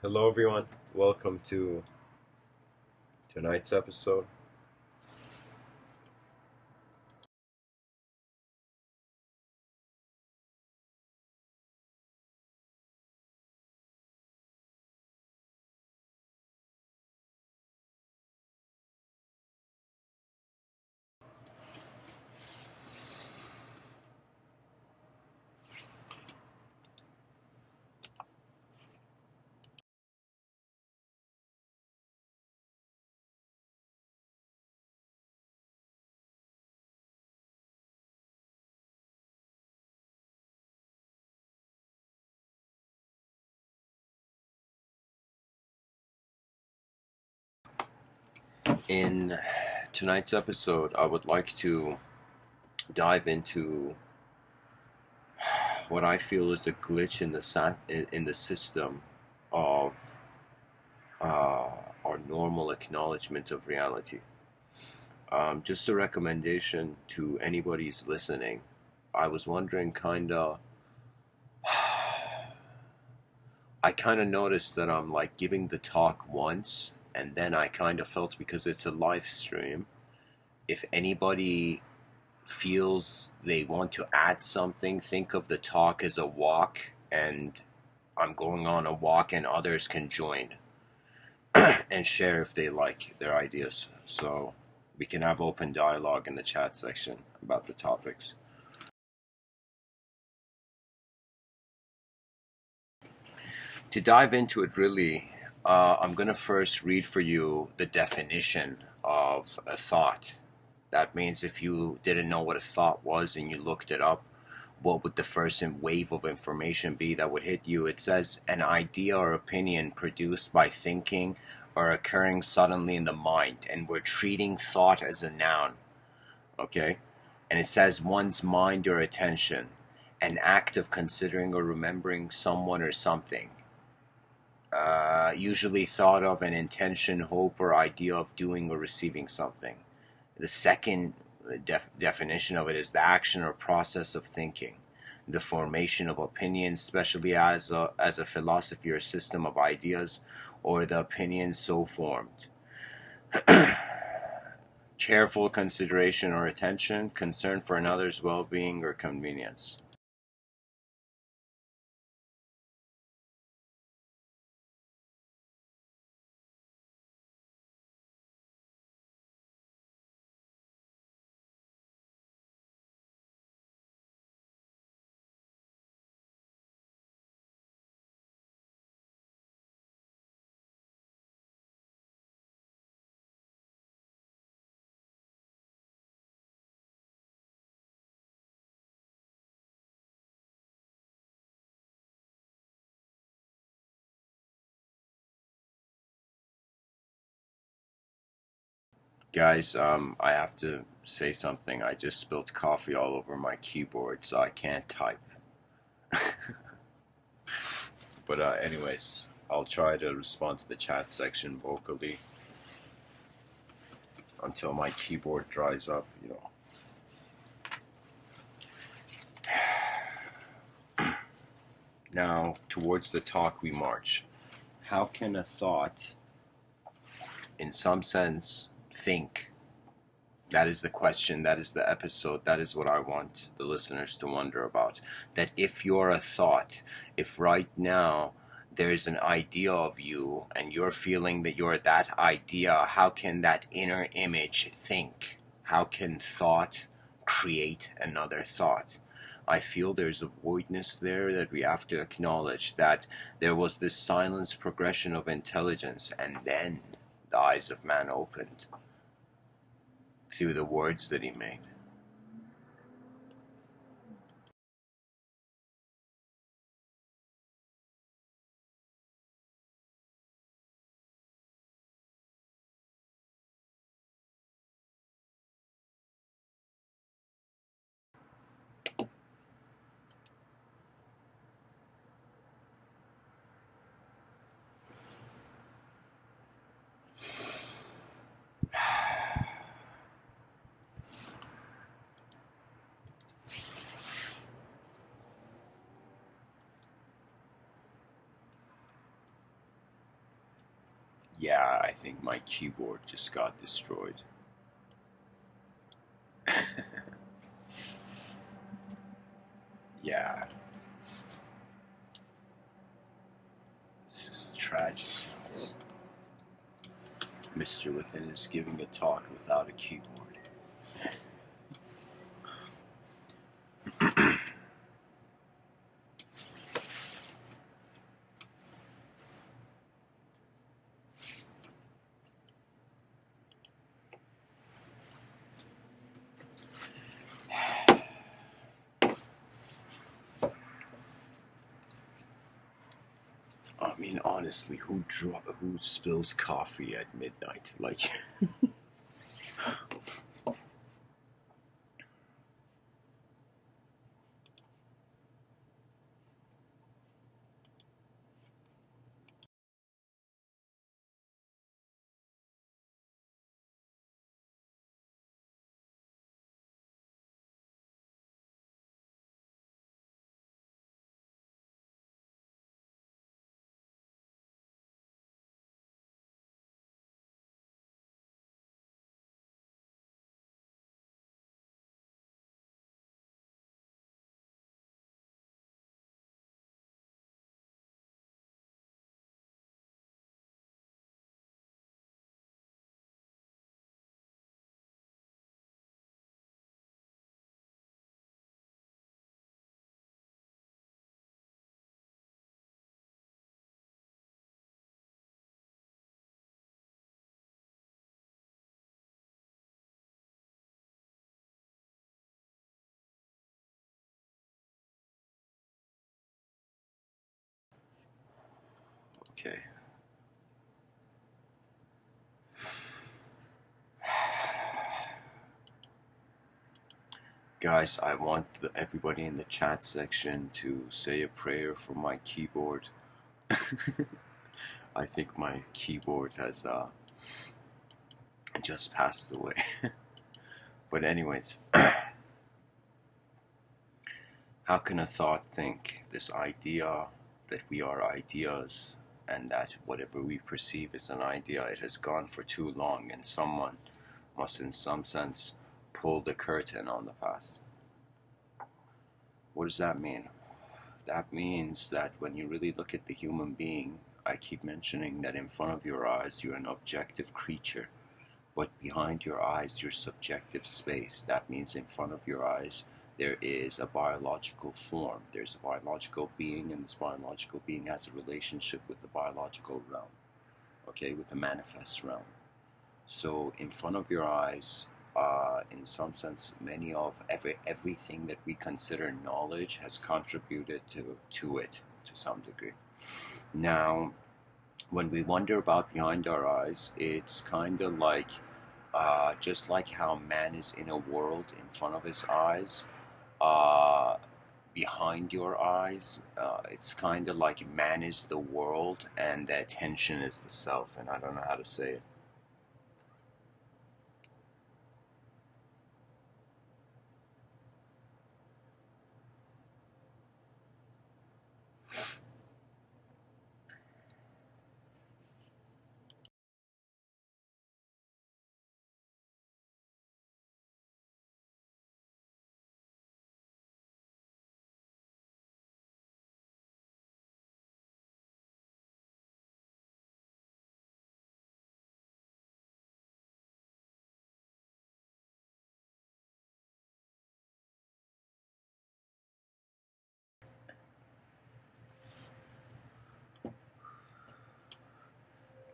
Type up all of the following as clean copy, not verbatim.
Hello, everyone. Welcome to tonight's episode. In tonight's episode, I would like to dive into what I feel is a glitch in the system of our normal acknowledgement of reality. Just a recommendation to anybody who's listening. I was wondering, I kind of noticed that I'm like giving the talk once, and then I kind of felt, because it's a live stream, if anybody feels they want to add something, think of the talk as a walk, and I'm going on a walk, and others can join and share if they like their ideas. So we can have open dialogue in the chat section about the topics. To dive into it, really, I'm going to first read for you the definition of a thought. That means if you didn't know what a thought was and you looked it up, what would the first wave of information be that would hit you? It says an idea or opinion produced by thinking or occurring suddenly in the mind, and we're treating thought as a noun, okay? And it says one's mind or attention, an act of considering or remembering someone or something. Usually thought of an intention, hope, or idea of doing or receiving something. The second definition of it is the action or process of thinking, the formation of opinions, especially as a philosophy or system of ideas, or the opinion so formed. Careful consideration or attention, concern for another's well-being or convenience. Guys, I have to say something. I just spilled coffee all over my keyboard, so I can't type. But anyways, I'll try to respond to the chat section vocally until my keyboard dries up. Now, towards the talk we march. How can a thought, in some sense, think? That is the question, that is the episode, that is what I want the listeners to wonder about. That if you're a thought, if right now there's an idea of you and you're feeling that you're that idea, how can that inner image think? How can thought create another thought? I feel there's a voidness there that we have to acknowledge, that there was this silence progression of intelligence, and then the eyes of man opened through the words that he made. Yeah, I think my keyboard just got destroyed. Yeah. This is tragic. Mr. Within is giving a talk without a keyboard. I mean, honestly, who spills coffee at midnight? Like, okay. Guys, I want everybody in the chat section to say a prayer for my keyboard. I think my keyboard has just passed away. But anyways, how can a thought think? This idea that we are ideas and that whatever we perceive as an idea, it has gone for too long, and someone must in some sense pull the curtain on the past. What does that mean? That means that when you really look at the human being, I keep mentioning that in front of your eyes you're an objective creature, but behind your eyes you're subjective space. That means in front of your eyes there is a biological form. There's a biological being, and this biological being has a relationship with the biological realm, okay, with the manifest realm. So in front of your eyes, in some sense, many of everything that we consider knowledge has contributed to it to some degree. Now, when we wonder about behind our eyes, it's kind of like just like how man is in a world in front of his eyes, uh, behind your eyes, it's kind of like man is the world and the attention is the self, and I don't know how to say it.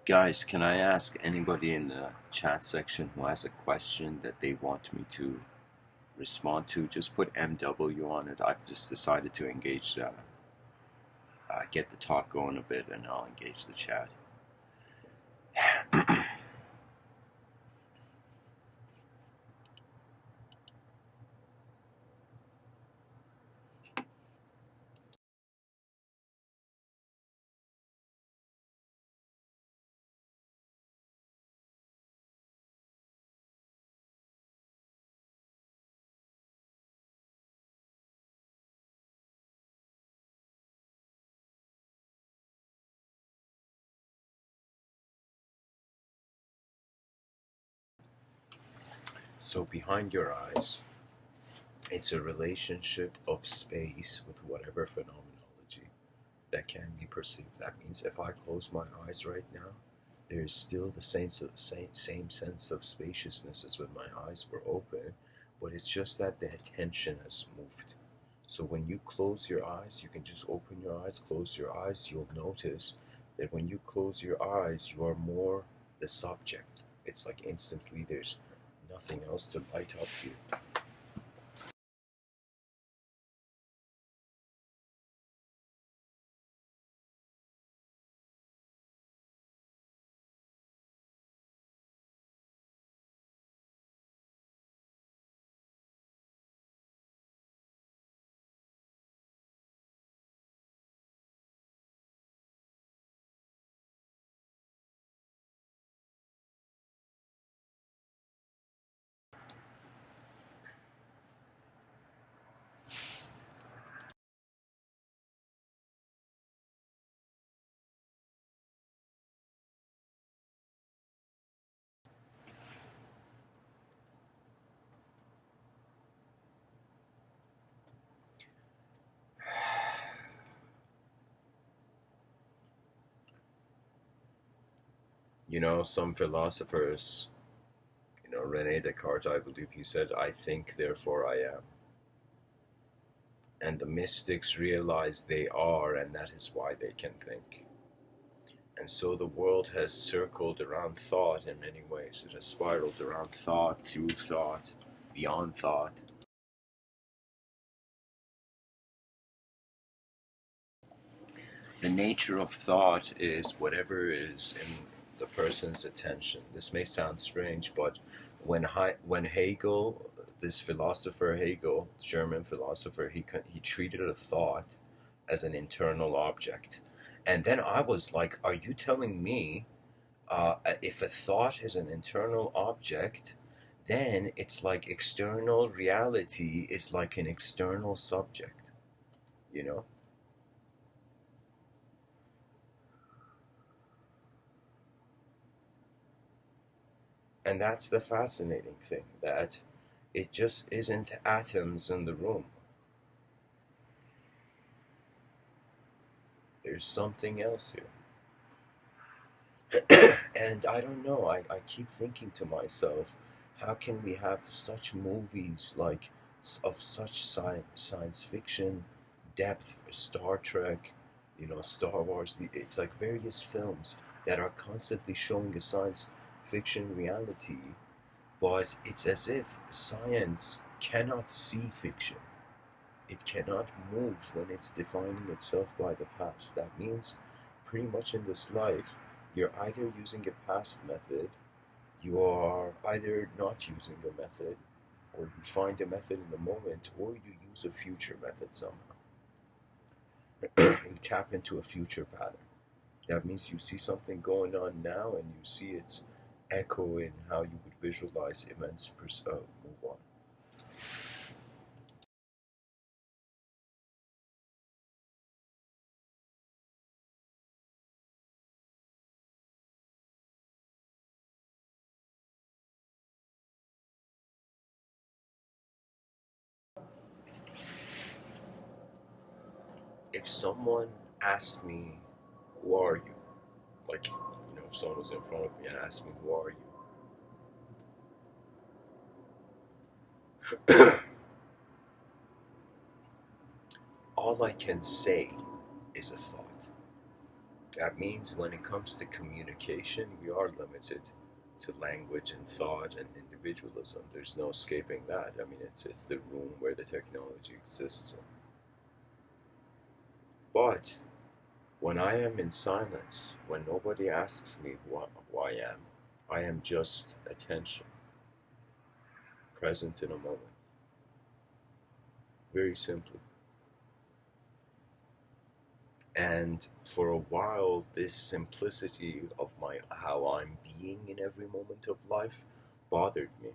Guys, can I ask anybody in the chat section who has a question that they want me to respond to? Just put MW on it. I've just decided to engage, get the talk going a bit, and I'll engage the chat. So behind your eyes, it's a relationship of space with whatever phenomenology that can be perceived. That means if I close my eyes right now, there's still the same sense of spaciousness as when my eyes were open, but it's just that the attention has moved. So when you close your eyes, you can just open your eyes, close your eyes, you'll notice that when you close your eyes, you are more the subject. It's like instantly there's nothing else to light up you. You know, some philosophers, Rene Descartes, I believe he said, I think, therefore I am. And the mystics realize they are, and that is why they can think. And so the world has circled around thought in many ways. It has spiraled around thought, through thought, beyond thought. The nature of thought is whatever is in the person's attention. This may sound strange, but when Hegel, this philosopher Hegel, German philosopher, he treated a thought as an internal object. And then I was like, are you telling me if a thought is an internal object, then it's like external reality is like an external subject, you know? And that's the fascinating thing, that it just isn't atoms in the room. There's something else here. And I don't know, I keep thinking to myself, how can we have such movies like of such science fiction depth for Star Trek, Star Wars? It's like various films that are constantly showing a science fiction reality, but it's as if science cannot see fiction. It cannot move when it's defining itself by the past. That means pretty much in this life, you're either using a past method, you are either not using a method, or you find a method in the moment, or you use a future method somehow. You tap into a future pattern. That means you see something going on now and you see its echo in how you would visualize events move on. If someone asked me, who are you? Like, if someone was in front of me and asked me, who are you? All I can say is a thought. That means when it comes to communication, we are limited to language and thought and individualism. There's no escaping that. I mean, it's the room where the technology exists in. But when I am in silence, when nobody asks me who I am just attention, present in a moment. Very simply. And for a while, this simplicity of how I'm being in every moment of life bothered me.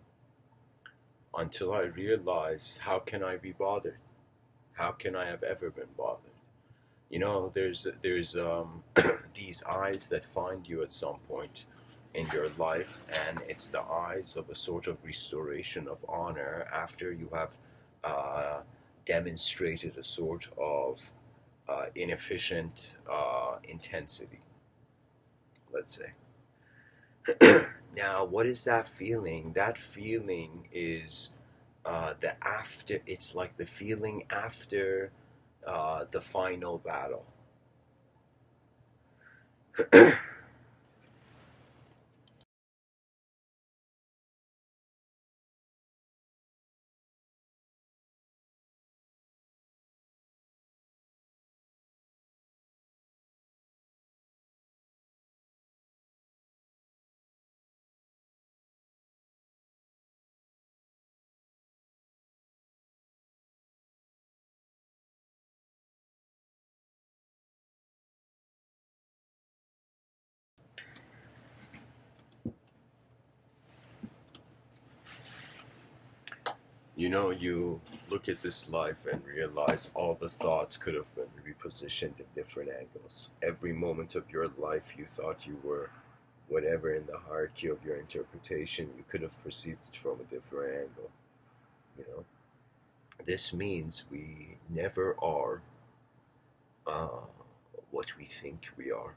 Until I realized, how can I be bothered? How can I have ever been bothered? There's these eyes that find you at some point, in your life, and it's the eyes of a sort of restoration of honor after you have demonstrated a sort of inefficient intensity, let's say. Now, what is that feeling? That feeling is the after. It's like the feeling after the final battle. You know, you look at this life and realize all the thoughts could have been repositioned in different angles. Every moment of your life you thought you were whatever in the hierarchy of your interpretation, you could have perceived it from a different angle. You know, this means we never are uh, what we think we are.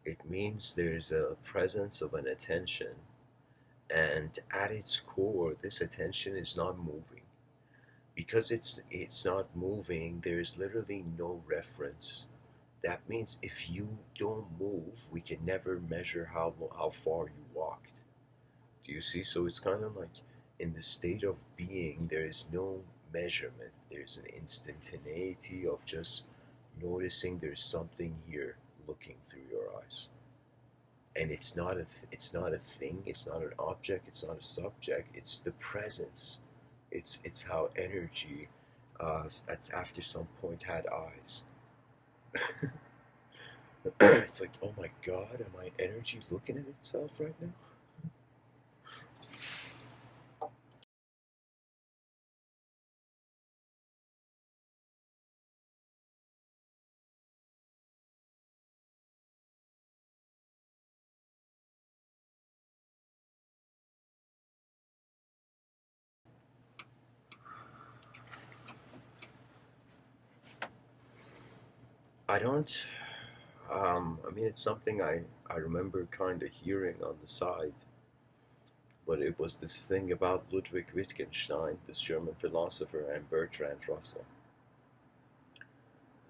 It means there's a presence of an attention, and at its core, this attention is not moving. Because it's not moving, there's literally no reference. That means if you don't move, we can never measure how far you walked. Do you see? So it's kind of like in the state of being, there is no measurement. There's an instantaneity of just noticing there's something here looking through your eyes. And it's not a thing, it's not an object, it's not a subject, it's the presence. It's how energy at after some point had eyes. It's like, oh my god, am my energy looking at itself right now? I don't. I mean, it's something I remember kind of hearing on the side, but it was this thing about Ludwig Wittgenstein, this German philosopher, and Bertrand Russell,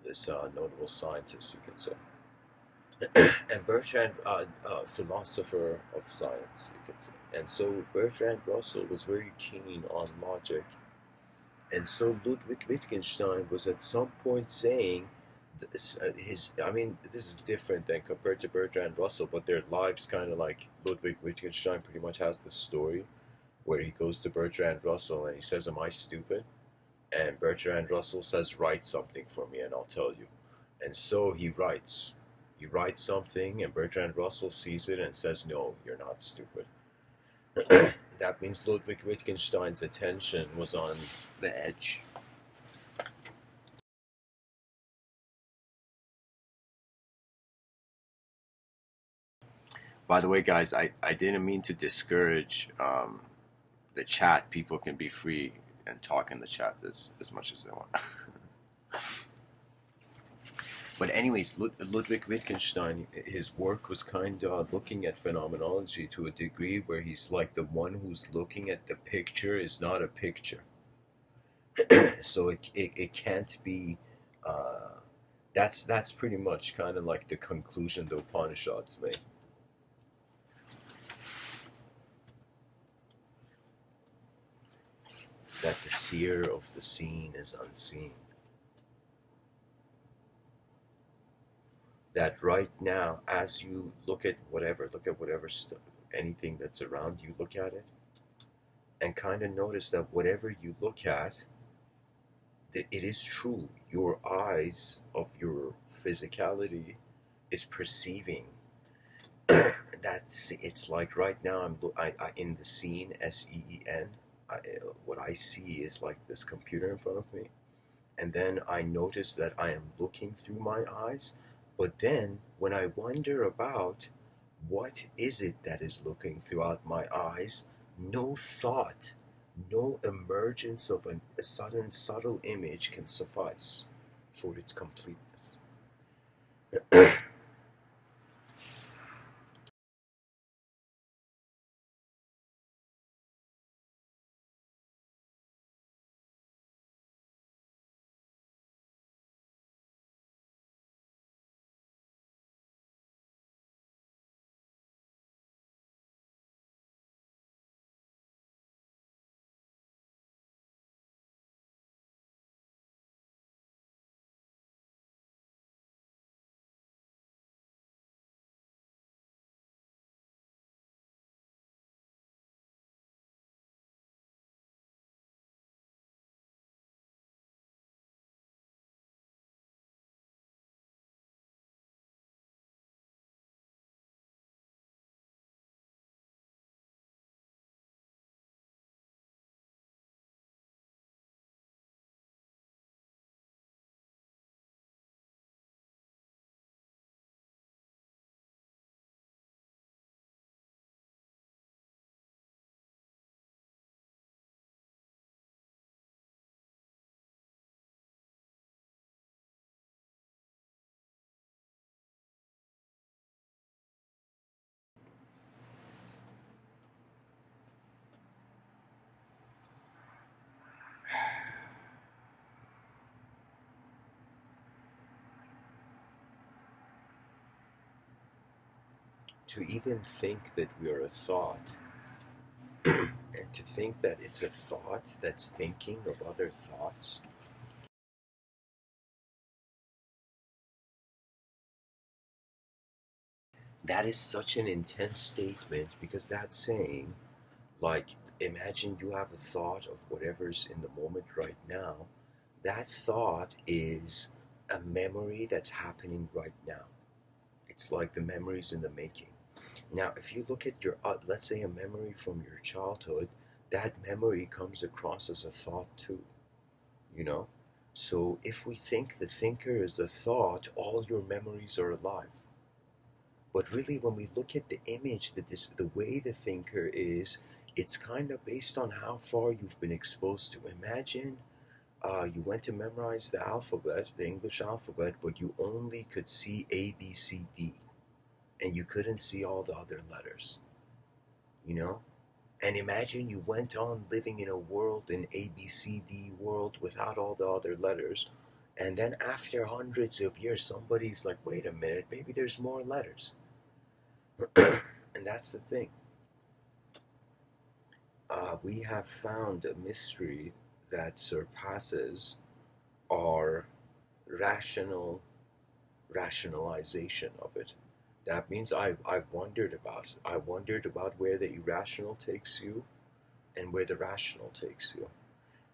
this notable scientist, you can say. And Bertrand, philosopher of science, you can say. And so Bertrand Russell was very keen on logic. And so Ludwig Wittgenstein was at some point saying, I mean, this is different than compared to Bertrand Russell, but their lives kind of like Ludwig Wittgenstein pretty much has this story where he goes to Bertrand Russell and he says, "Am I stupid?" And Bertrand Russell says, "Write something for me and I'll tell you." And so he writes. He writes something, and Bertrand Russell sees it and says, "No, you're not stupid." That means Ludwig Wittgenstein's attention was on the edge. By the way, guys, I didn't mean to discourage the chat. People can be free and talk in the chat as much as they want. But anyways, Ludwig Wittgenstein, his work was kind of looking at phenomenology to a degree where he's like the one who's looking at the picture is not a picture. So it can't be. Uh, that's pretty much kind of like the conclusion the Upanishads made. That the seer of the seen is unseen. That right now, as you look at whatever stuff, anything that's around you, look at it, and kind of notice that whatever you look at, it is true. Your eyes of your physicality is perceiving. That's it's like right now I in the scene, SEEN. What I see is like this computer in front of me, and then I notice that I am looking through my eyes. But then when I wonder about What is it that is looking throughout my eyes? No thought, no emergence of a sudden subtle image can suffice for its completeness. To even think that we are a thought, and to think that it's a thought that's thinking of other thoughts, that is such an intense statement, because that's saying, like, imagine you have a thought of whatever's in the moment right now. That thought is a memory that's happening right now. It's like the memories in the making. Now, if you look at your, let's say, a memory from your childhood, that memory comes across as a thought too, you know? So if we think the thinker is a thought, all your memories are alive. But really, when we look at the image, the way the thinker is, it's kind of based on how far you've been exposed to. Imagine you went to memorize the alphabet, the English alphabet, but you only could see A, B, C, D, and you couldn't see all the other letters, you know? And imagine you went on living in a world, an A, B, C, D world without all the other letters, and then after hundreds of years, somebody's like, wait a minute, maybe there's more letters. And that's the thing. We have found a mystery that surpasses our rationalization of it. That means I've wondered about it. I wondered about where the irrational takes you and where the rational takes you.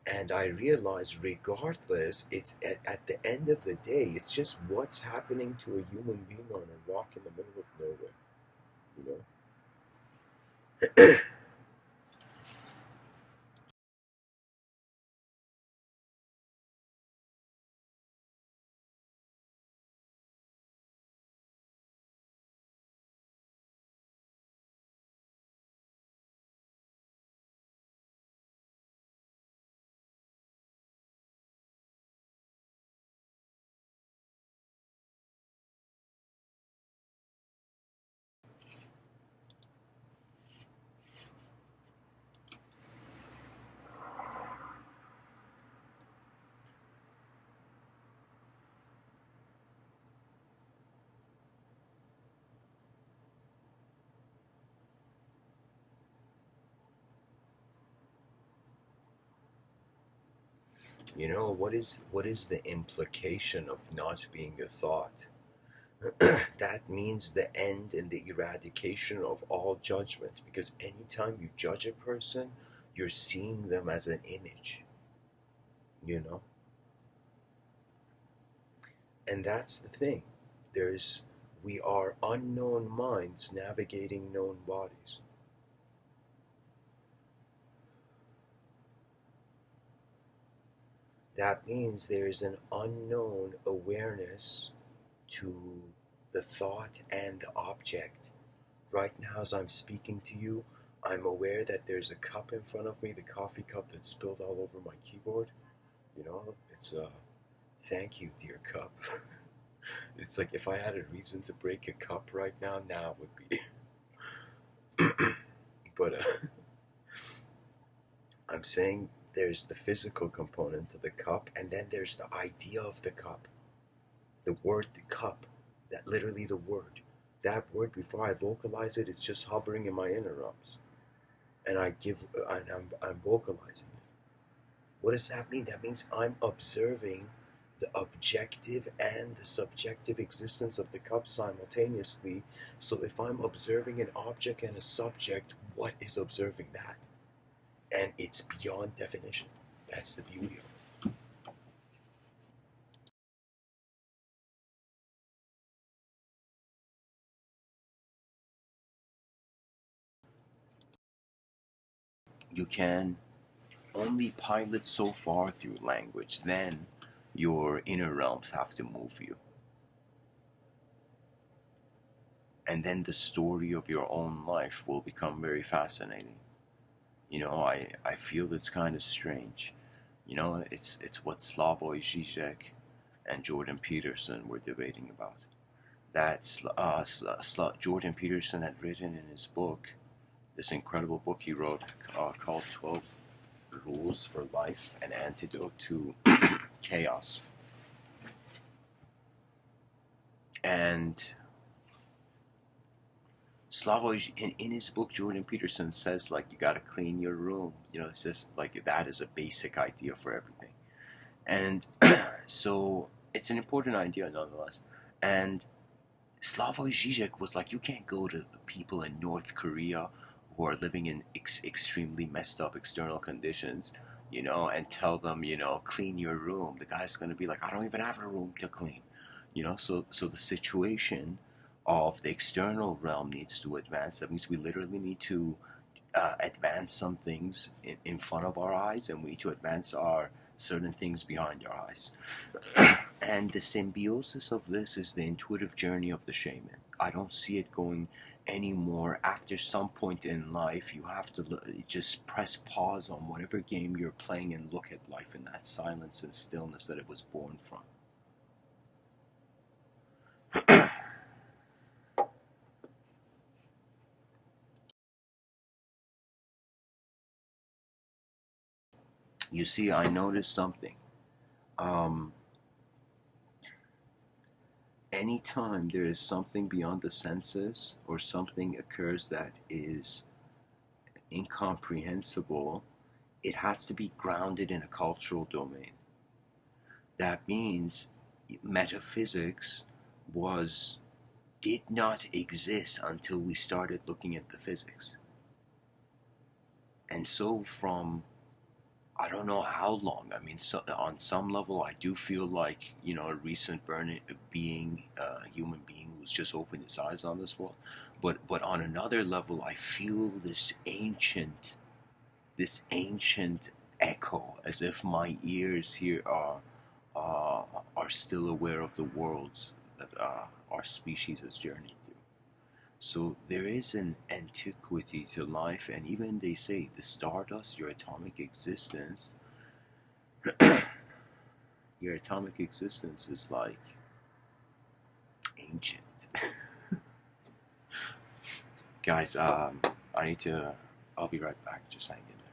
And I realized, regardless, it's at the end of the day, it's just what's happening to a human being on a rock in the middle of nowhere, you know? You know, what is the implication of not being a thought? That means the end and the eradication of all judgment, because anytime you judge a person, you're seeing them as an image, you know? And that's the thing. There's we are unknown minds navigating known bodies. That means there's an unknown awareness to the thought and the object. Right now, as I'm speaking to you, I'm aware that there's a cup in front of me, the coffee cup that spilled all over my keyboard. You know, it's a thank you, dear cup. It's like if I had a reason to break a cup right now, now would be. But I'm saying there's the physical component to the cup, and then there's the idea of the cup. The word, the cup, that literally the word. That word, before I vocalize it, it's just hovering in my inner realms. And I'm vocalizing it. What does that mean? That means I'm observing the objective and the subjective existence of the cup simultaneously. So if I'm observing an object and a subject, what is observing that? And it's beyond definition. That's the beauty of it. You can only pilot so far through language, then your inner realms have to move you. And then the story of your own life will become very fascinating. You know, I feel it's kind of strange. You know, it's what Slavoj Žižek and Jordan Peterson were debating about. That Jordan Peterson had written in his book, this incredible book he wrote called 12 Rules for Life, an Antidote to Chaos. And Slavoj, in his book, Jordan Peterson says, like, you gotta clean your room. You know, it's just like that is a basic idea for everything. And so it's an important idea nonetheless. And Slavoj Žižek was like, you can't go to people in North Korea who are living in extremely messed up external conditions, you know, and tell them, you know, clean your room. The guy's going to be like, I don't even have a room to clean, you know. So the situation of the external realm needs to advance. That means we literally need to advance some things in front of our eyes, and we need to advance our certain things behind our eyes. And the symbiosis of this is the intuitive journey of the shaman. I don't see it going anymore. After some point in life, you have to just press pause on whatever game you're playing and look at life in that silence and stillness that it was born from. You see, I noticed something. Um, Anytime there is something beyond the senses or something occurs that is incomprehensible, it has to be grounded in a cultural domain. That means metaphysics was did not exist until we started looking at the physics. And so from I don't know how long. I mean, so, on some level, I do feel like, you know, a recent human being who's just opened his eyes on this world. But on another level, I feel this ancient echo, as if my ears here are still aware of the worlds that our species has journeyed through. So there is an antiquity to life, and even they say the stardust, your atomic existence is like ancient. Guys, I'll be right back. Just hang in there.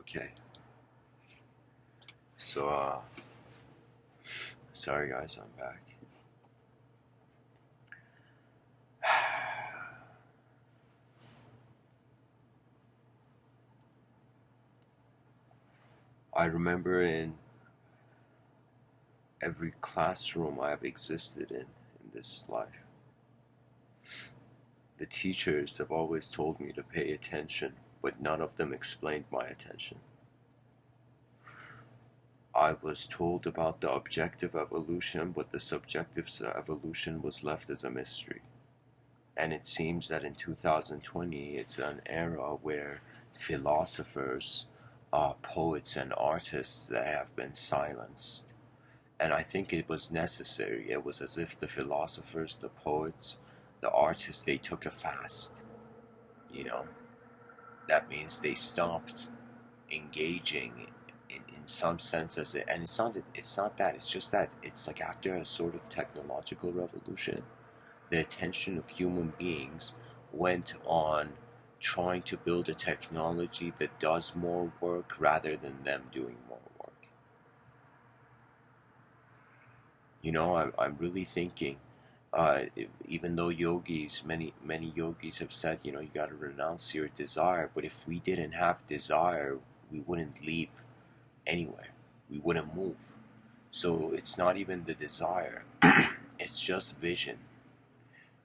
Okay. So, sorry guys, I'm back. I remember in every classroom I have existed in this life, the teachers have always told me to pay attention, but none of them explained my attention. I was told about the objective evolution, but the subjective evolution was left as a mystery. And it seems that in 2020, it's an era where philosophers, poets, and artists they have been silenced. And I think it was necessary. It was as if the philosophers, the poets, the artists, they took a fast. You know, that means they stopped engaging in some sense as it, and it's not that, it's just that it's like after a sort of technological revolution, the attention of human beings went on trying to build a technology that does more work rather than them doing more work. I'm really thinking, even though yogis, many yogis have said, you got to renounce your desire, but if we didn't have desire, we wouldn't leave anywhere. We wouldn't move. So it's not even the desire, it's just vision.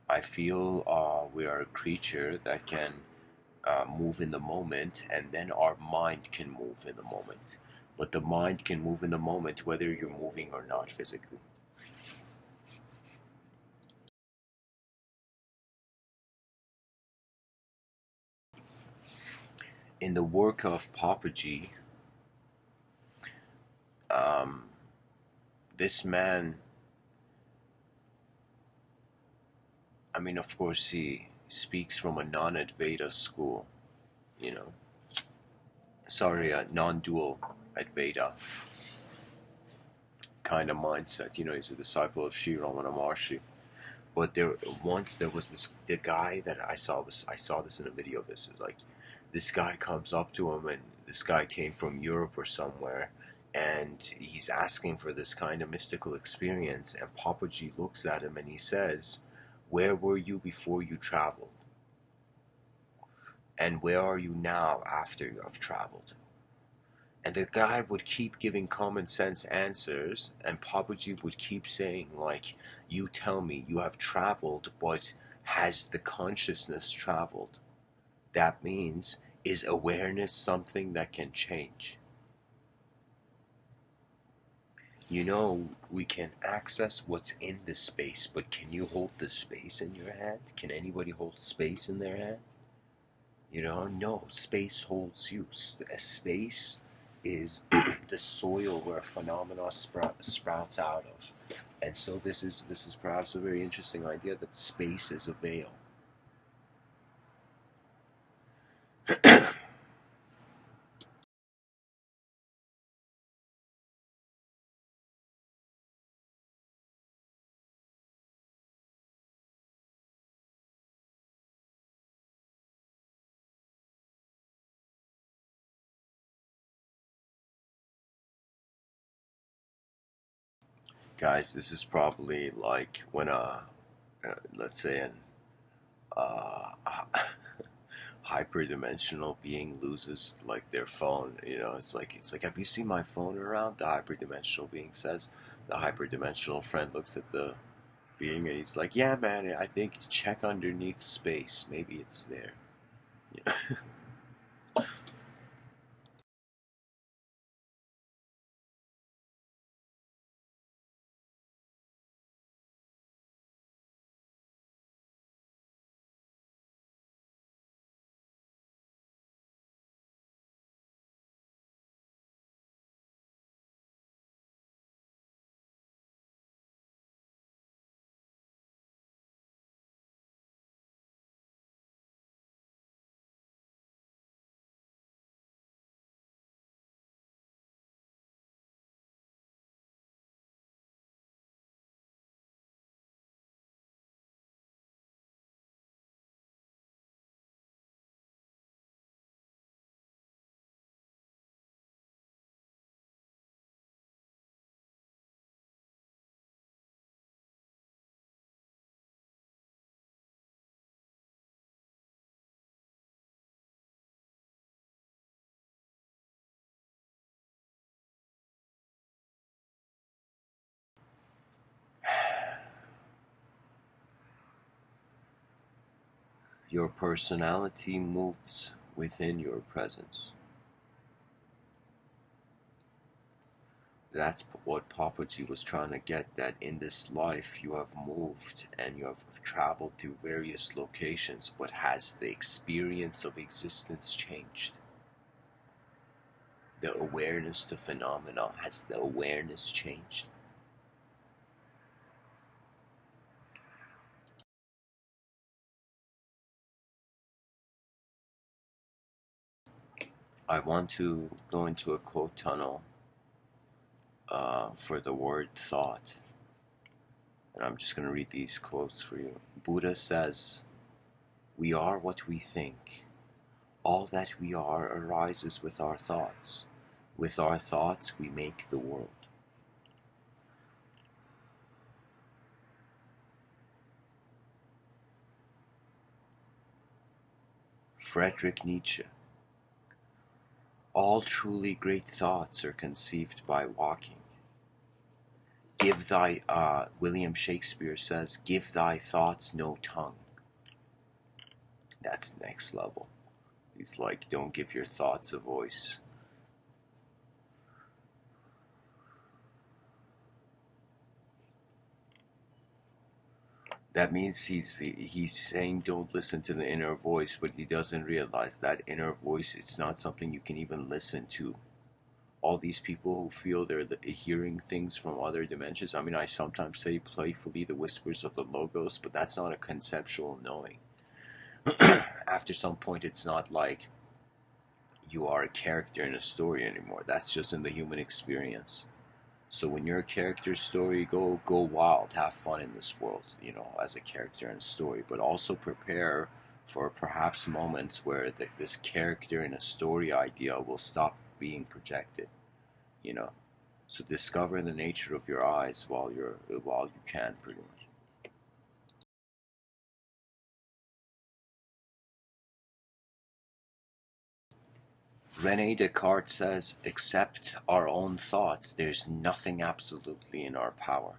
I feel we are a creature that can move in the moment, and then our mind can move in the moment. But the mind can move in the moment whether you're moving or not physically. In the work of Papaji, um, this man, I mean, of course, he speaks from a non-Advaita school, you know. Sorry, a non-dual Advaita kind of mindset. He's a disciple of Sri Ramana Maharshi. But there was the guy that I saw this in a video of this. Is like this guy comes up to him, and this guy came from Europe or somewhere, and he's asking for this kind of mystical experience. And Papaji looks at him and he says, "Where were you before you traveled? And where are you now after you have traveled?" And the guy would keep giving common sense answers, and Papaji would keep saying, like, you tell me you have traveled, but has the consciousness traveled? That means, is awareness something that can change? We can access what's in the space, but can you hold the space in your hand? Can anybody hold space in their hand? No, space holds you. Space is the soil where phenomena sprouts out of. And so this is perhaps a very interesting idea that space is a veil. Guys, this is probably like when let's say an uh, hyperdimensional being loses like their phone. It's like have you seen my phone around? The hyperdimensional being says. The hyperdimensional friend looks at the being and he's like, yeah, man, I think check underneath space, maybe it's there. Yeah. Your personality moves within your presence. That's what Papaji was trying to get, that in this life you have moved and you have traveled through various locations, but has the experience of existence changed? The awareness to phenomena, has the awareness changed? I want to go into a quote tunnel for the word thought. And I'm just going to read these quotes for you. Buddha says, "We are what we think. All that we are arises with our thoughts. With our thoughts we make the world." Friedrich Nietzsche. "All truly great thoughts are conceived by walking. William Shakespeare says, give thy thoughts no tongue." That's next level. He's like, don't give your thoughts a voice. That means he's saying don't listen to the inner voice, but he doesn't realize that inner voice, it's not something you can even listen to. All these people who feel they're hearing things from other dimensions, I mean, I sometimes say playfully the whispers of the logos, but that's not a conceptual knowing. After some point, it's not like you are a character in a story anymore. That's just in the human experience. So when you're a character story, go wild, have fun in this world, as a character in a story, but also prepare for perhaps moments where this character in a story idea will stop being projected, you know. So discover the nature of your eyes while you can, pretty much. Rene Descartes says, except our own thoughts, there's nothing absolutely in our power.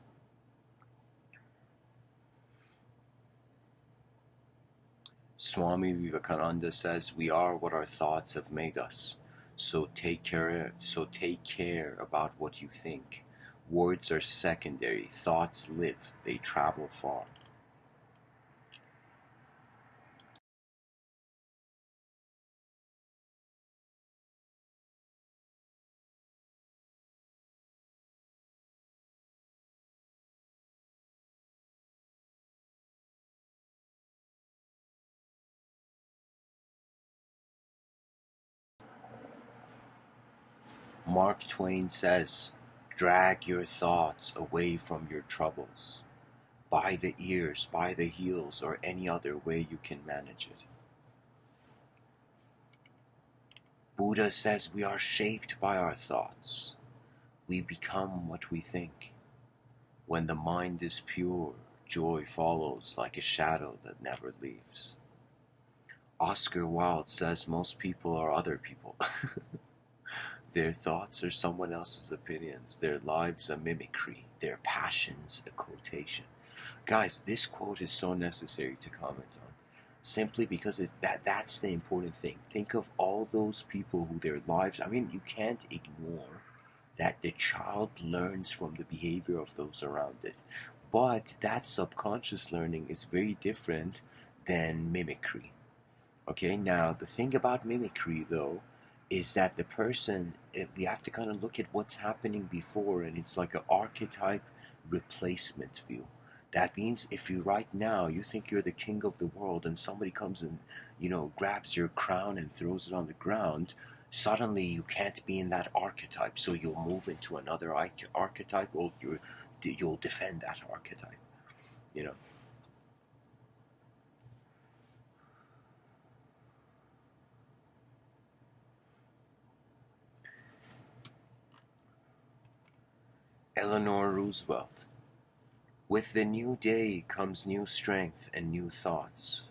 Swami Vivekananda says, we are what our thoughts have made us. So take care about what you think. Words are secondary. Thoughts live. They travel far. Mark Twain says, drag your thoughts away from your troubles. By the ears, by the heels, or any other way you can manage it. Buddha says we are shaped by our thoughts. We become what we think. When the mind is pure, joy follows like a shadow that never leaves. Oscar Wilde says most people are other people. Their thoughts are someone else's opinions, their lives a mimicry, their passions a quotation. Guys, this quote is so necessary to comment on. Simply because that's the important thing. Think of all those people who their lives, I mean, you can't ignore that the child learns from the behavior of those around it. But that subconscious learning is very different than mimicry. Okay, now the thing about mimicry though is that the person, we have to kind of look at what's happening before, and it's like an archetype replacement view. That means if you right now you think you're the king of the world and somebody comes and grabs your crown and throws it on the ground, suddenly you can't be in that archetype, so you'll move into another archetype, or you'll defend that archetype, you know. Eleanor Roosevelt. With the new day comes new strength and new thoughts.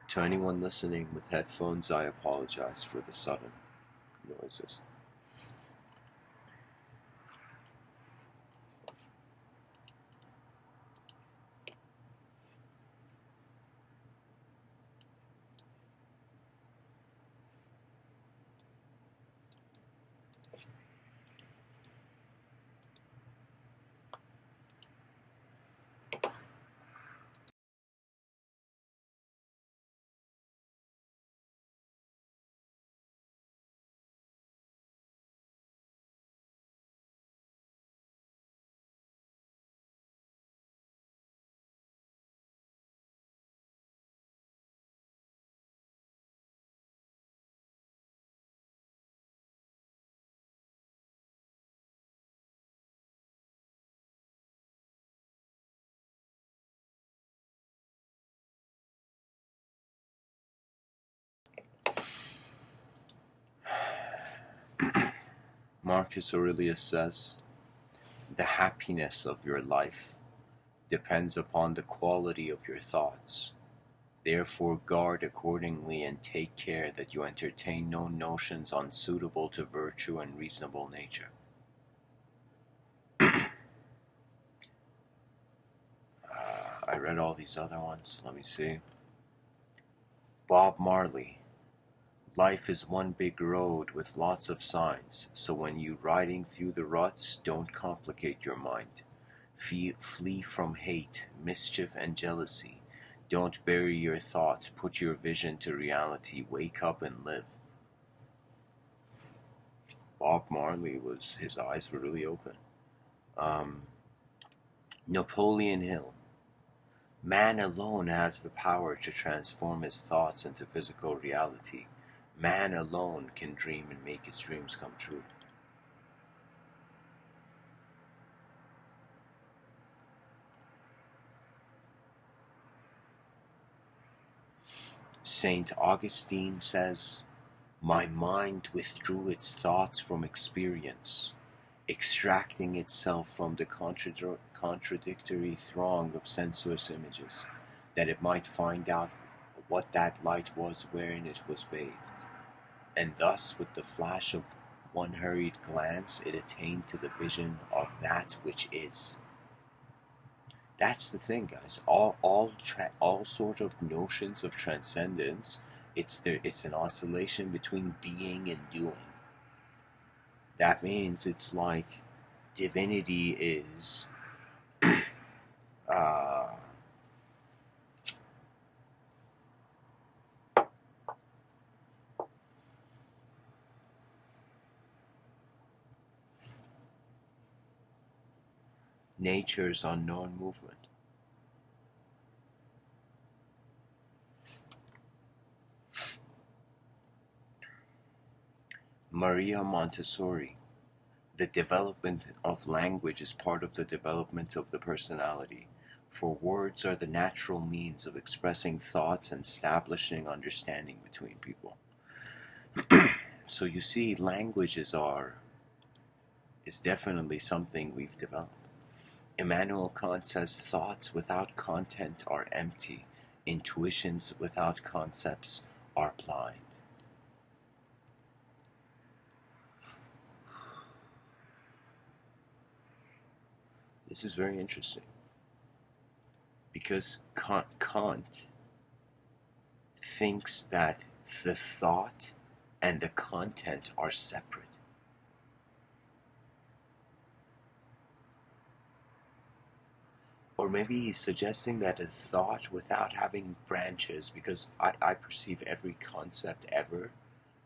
To anyone listening with headphones, I apologize for the sudden noises. Marcus Aurelius says, "The happiness of your life depends upon the quality of your thoughts. Therefore guard accordingly and take care that you entertain no notions unsuitable to virtue and reasonable nature." I read all these other ones. Let me see. Bob Marley. Life is one big road with lots of signs, so when you riding through the ruts, don't complicate your mind. Flee from hate, mischief, and jealousy. Don't bury your thoughts, put your vision to reality, wake up and live. Bob Marley his eyes were really open. Napoleon Hill. Man alone has the power to transform his thoughts into physical reality. Man alone can dream and make his dreams come true. Saint Augustine says, "My mind withdrew its thoughts from experience, extracting itself from the contradictory throng of sensuous images, that it might find out what that light was wherein it was bathed. And thus, with the flash of one hurried glance, it attained to the vision of that which is." That's the thing, guys. All sort of notions of transcendence. It's an oscillation between being and doing. That means it's like divinity is uh, nature's unknown movement. Maria Montessori. The development of language is part of the development of the personality, for words are the natural means of expressing thoughts and establishing understanding between people. So you see, languages is definitely something we've developed. Immanuel Kant says thoughts without content are empty, intuitions without concepts are blind. This is very interesting because Kant thinks that the thought and the content are separate. Or maybe he's suggesting that a thought without having branches, because I perceive every concept ever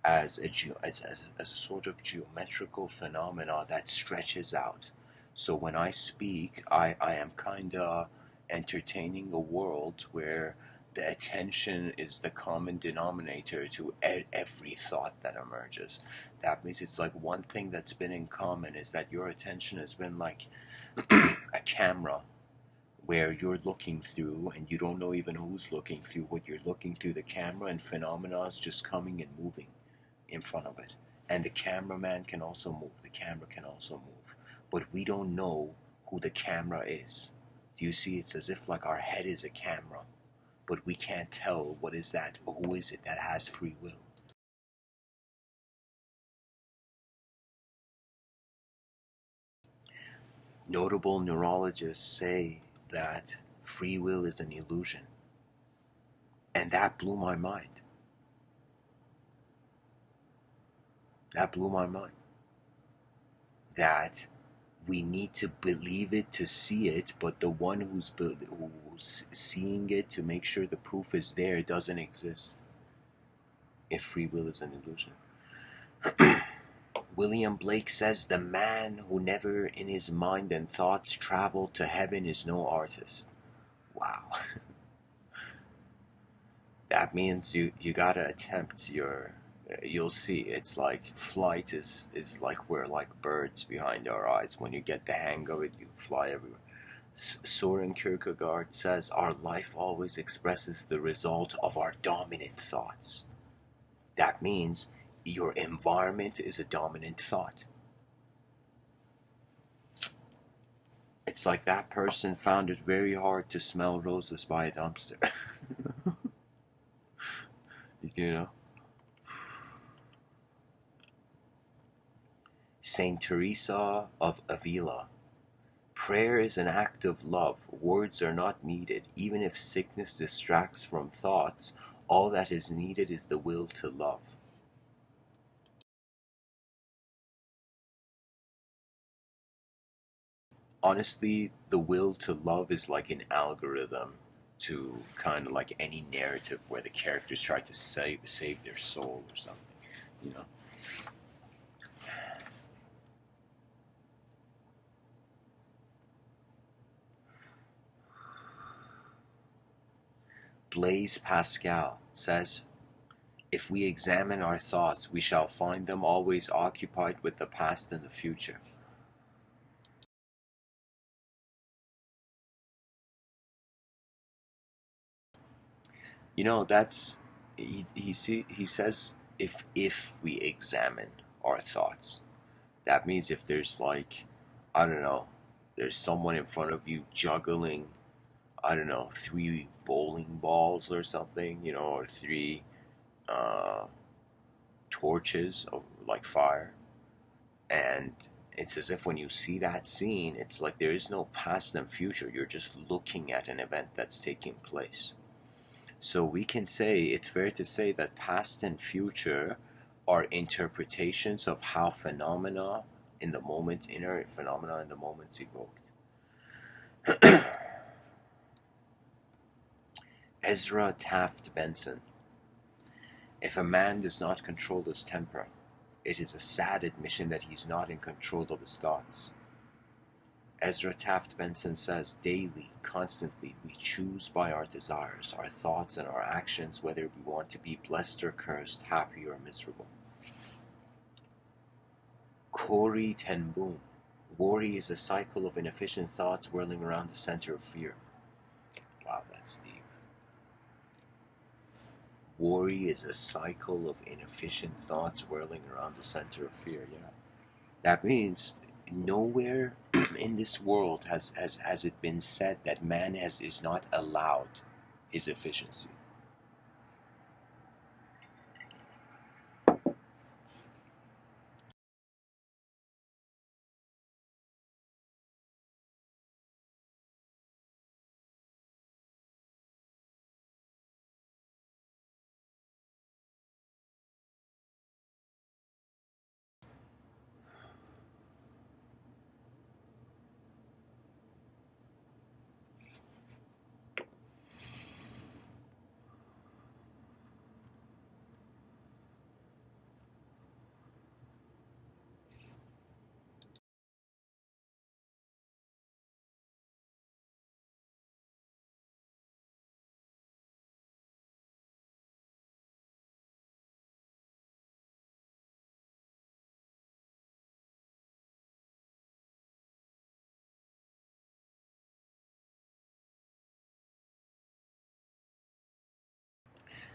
as a sort of geometrical phenomena that stretches out. So when I speak, I am kind of entertaining a world where the attention is the common denominator to every thought that emerges. That means it's like one thing that's been in common is that your attention has been like a camera where you're looking through and you don't know even who's looking through what you're looking through the camera, and phenomena is just coming and moving in front of it. And the cameraman can also move, the camera can also move. But we don't know who the camera is. Do you see? It's as if like our head is a camera but we can't tell what is that or who is it that has free will. Notable neurologists say that free will is an illusion. And that blew my mind. That blew my mind. That we need to believe it to see it, but the one who's seeing it to make sure the proof is there doesn't exist if free will is an illusion. William Blake says the man who never in his mind and thoughts traveled to heaven is no artist. Wow. That means you gotta attempt your, you'll see, it's like flight is like we're like birds behind our eyes. When you get the hang of it, you fly everywhere. Soren Kierkegaard says our life always expresses the result of our dominant thoughts. That means your environment is a dominant thought. It's like that person found it very hard to smell roses by a dumpster. You know? Saint Teresa of Avila. Prayer is an act of love. Words are not needed. Even if sickness distracts from thoughts, all that is needed is the will to love. Honestly, the will to love is like an algorithm to kind of like any narrative where the characters try to save their soul or something, you know? Blaise Pascal says, if we examine our thoughts, we shall find them always occupied with the past and the future. You know, that's, he says, if we examine our thoughts, that means if there's like, I don't know, there's someone in front of you juggling, I don't know, 3 bowling balls or something, you know, or 3 uh, torches of like fire, and it's as if when you see that scene, it's like there is no past and future. You're just looking at an event that's taking place. So we can say, it's fair to say that past and future are interpretations of how phenomena in the moment, inner phenomena in the moments evoked. Ezra Taft Benson. If a man does not control his temper, it is a sad admission that he is not in control of his thoughts. Ezra Taft Benson says, daily, constantly, we choose by our desires, our thoughts, and our actions whether we want to be blessed or cursed, happy or miserable. Corey ten Boom. Worry is a cycle of inefficient thoughts whirling around the center of fear. Wow, that's deep. Worry is a cycle of inefficient thoughts whirling around the center of fear, yeah. That means nowhere in this world has it been said that man is not allowed his efficiency.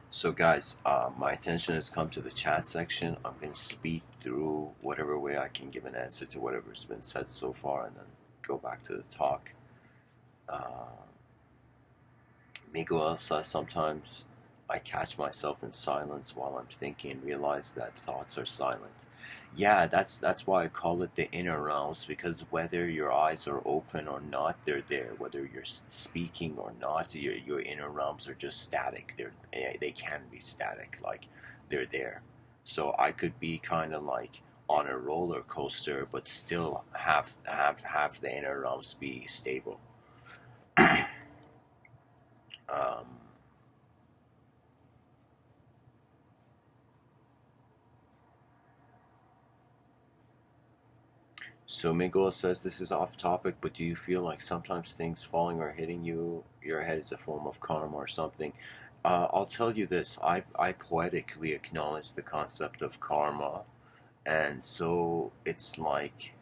So guys, my attention has come to the chat section. I'm going to speak through whatever way I can give an answer to whatever's been said so far, and then go back to the talk. Miguel says sometimes I catch myself in silence while I'm thinking and realize that thoughts are silent. Yeah, that's why I call it the inner realms, because whether your eyes are open or not, they're there. Whether you're speaking or not, your inner realms are just static. They can be static, like they're there. So I could be kind of like on a roller coaster, but still have the inner realms be stable. Um, So Miguel says this is off topic, but do you feel like sometimes things falling or hitting your head is a form of karma or something? I'll tell you this. I poetically acknowledge the concept of karma, and so it's like,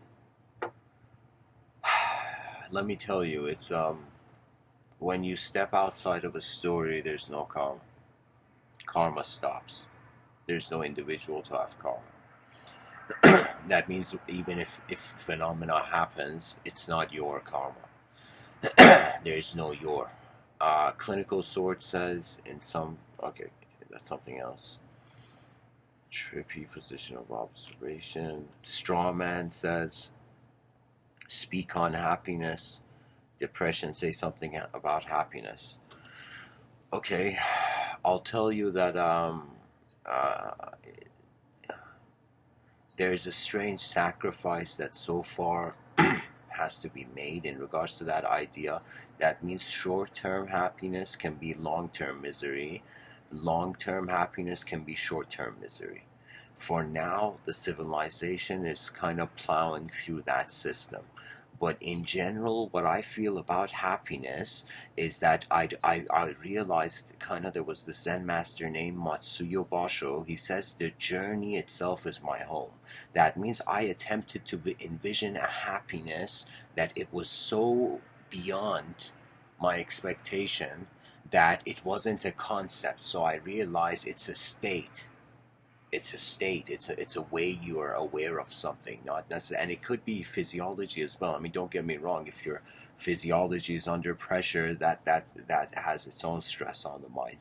let me tell you, it's when you step outside of a story, there's no karma. Karma stops. There's no individual to have karma. That means even if phenomena happens, it's not your karma. There's no your. Clinical sword says in some. Okay, that's something else. Trippy position of observation. Strawman says speak on happiness. Depression say something about happiness. Okay, I'll tell you that uh, there's a strange sacrifice that so far has to be made in regards to that idea. That means short term happiness can be long term misery, long term happiness can be short term misery. For now, the civilization is kind of plowing through that system. But in general, what I feel about happiness is that I realized kind of there was this Zen master named Matsuyo Basho. He says the journey itself is my home. That means I attempted to envision a happiness that it was so beyond my expectation that it wasn't a concept. So I realized it's a state. It's a state. It's a way you are aware of something, not necessarily. And it could be physiology as well. I mean, don't get me wrong. If your physiology is under pressure, that has its own stress on the mind.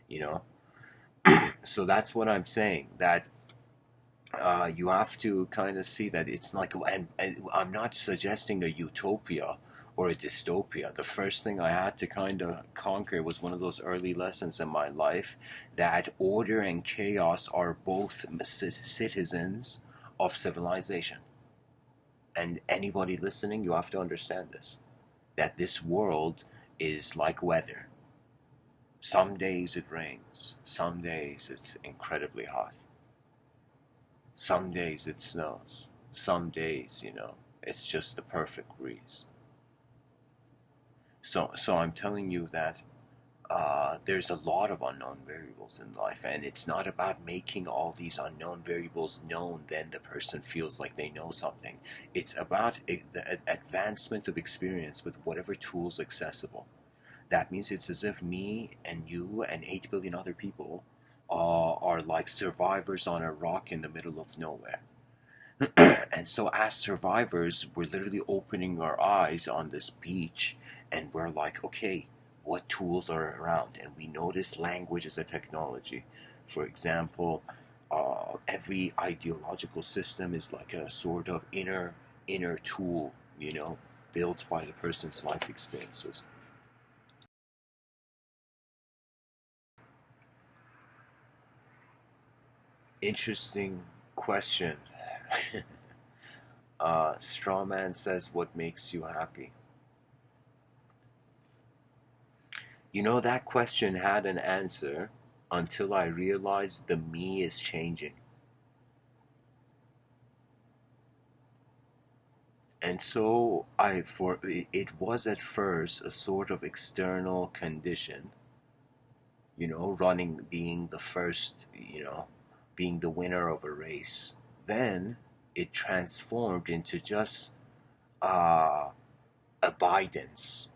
You know. So that's what I'm saying. That you have to kind of see that it's like, and I'm not suggesting a utopia or a dystopia. The first thing I had to kind of conquer was one of those early lessons in my life that order and chaos are both citizens of civilization. And anybody listening, you have to understand this, that this world is like weather. Some days it rains, some days it's incredibly hot. Some days it snows. Some days, it's just the perfect breeze. So I'm telling you that there's a lot of unknown variables in life, and it's not about making all these unknown variables known. Then the person feels like they know something. It's about the advancement of experience with whatever tools accessible. That means it's as if me and you and 8 billion other people are like survivors on a rock in the middle of nowhere. And so, as survivors, we're literally opening our eyes on this beach and we're like, okay, what tools are around? And we notice language as a technology. For example, every ideological system is like a sort of inner tool, built by the person's life experiences. Interesting question. Strawman says, what makes you happy? That question had an answer until I realized the me is changing. And so it was at first a sort of external condition, running, being the first, being the winner of a race. Then it transformed into just uh, abidance,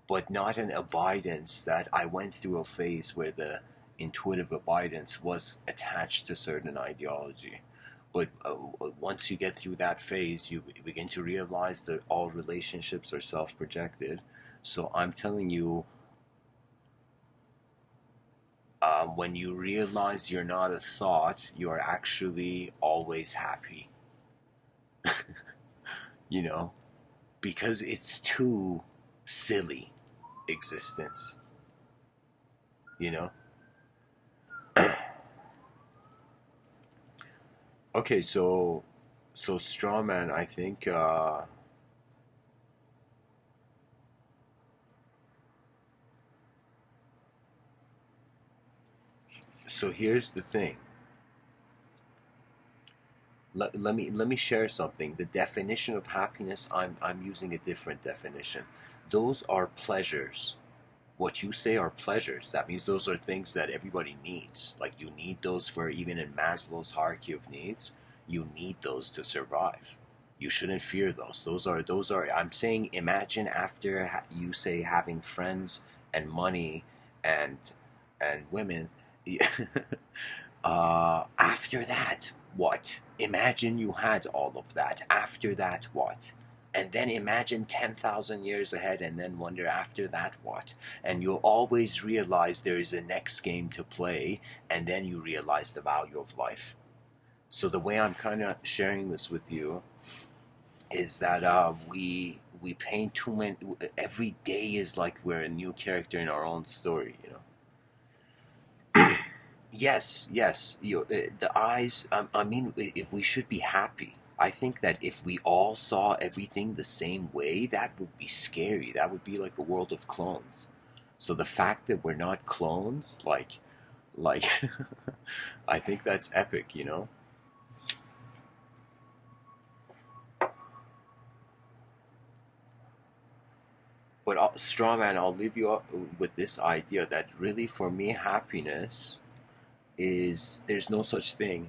but not an abidance that I went through a phase where the intuitive abidance was attached to certain ideology. But once you get through that phase, you begin to realize that all relationships are self projected. So I'm telling you, When you realize you're not a thought, you're actually always happy, you know, because it's too silly existence, you know. Okay, so strawman, I think. So here's the thing. Let me share something. The definition of happiness, I'm using a different definition. Those are pleasures. What you say are pleasures. That means those are things that everybody needs. Like you need those for even in Maslow's hierarchy of needs. You need those to survive. You shouldn't fear those. Those are. I'm saying, imagine after you say having friends and money and women. After that, what? Imagine you had all of that. After that, what? And then imagine 10,000 years ahead and then wonder after that what? And you'll always realize there is a next game to play, and then you realize the value of life. So the way I'm kind of sharing this with you is that we paint too many. Every day is like we're a new character in our own story, you know. Yes, yes. The eyes. I mean, we should be happy. I think that if we all saw everything the same way, that would be scary. That would be like a world of clones. So the fact that we're not clones, like, I think that's epic, you know. But straw man, I'll leave you up with this idea that really, for me, happiness is there's no such thing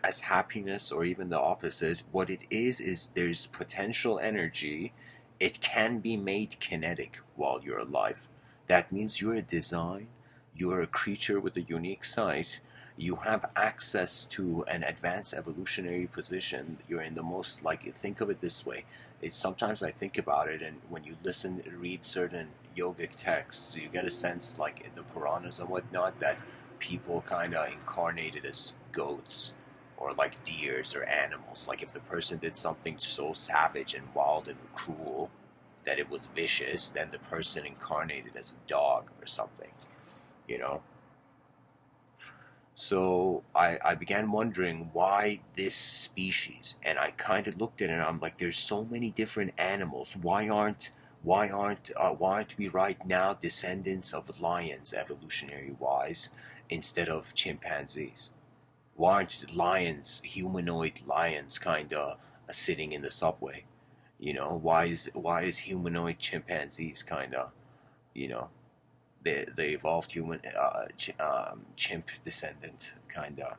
as happiness or even the opposite. What it is there's potential energy. It can be made kinetic while you're alive. That means you're a design, you're a creature with a unique sight. You have access to an advanced evolutionary position. You're in the most, like, think of it this way. It's sometimes I think about it, and when you listen, read certain yogic texts, you get a sense, like in the Puranas and whatnot, that people kind of incarnated as goats or like deers or animals. Like if the person did something so savage and wild and cruel that it was vicious, then the person incarnated as a dog or something, you know? So I began wondering why this species, and I kind of looked at it and I'm like, there's so many different animals. Why aren't we right now descendants of lions evolutionary wise instead of chimpanzees? Why aren't lions, humanoid lions, kind of sitting in the subway? You know, why is humanoid chimpanzees kind of, you know, the evolved human chimp descendant kind of.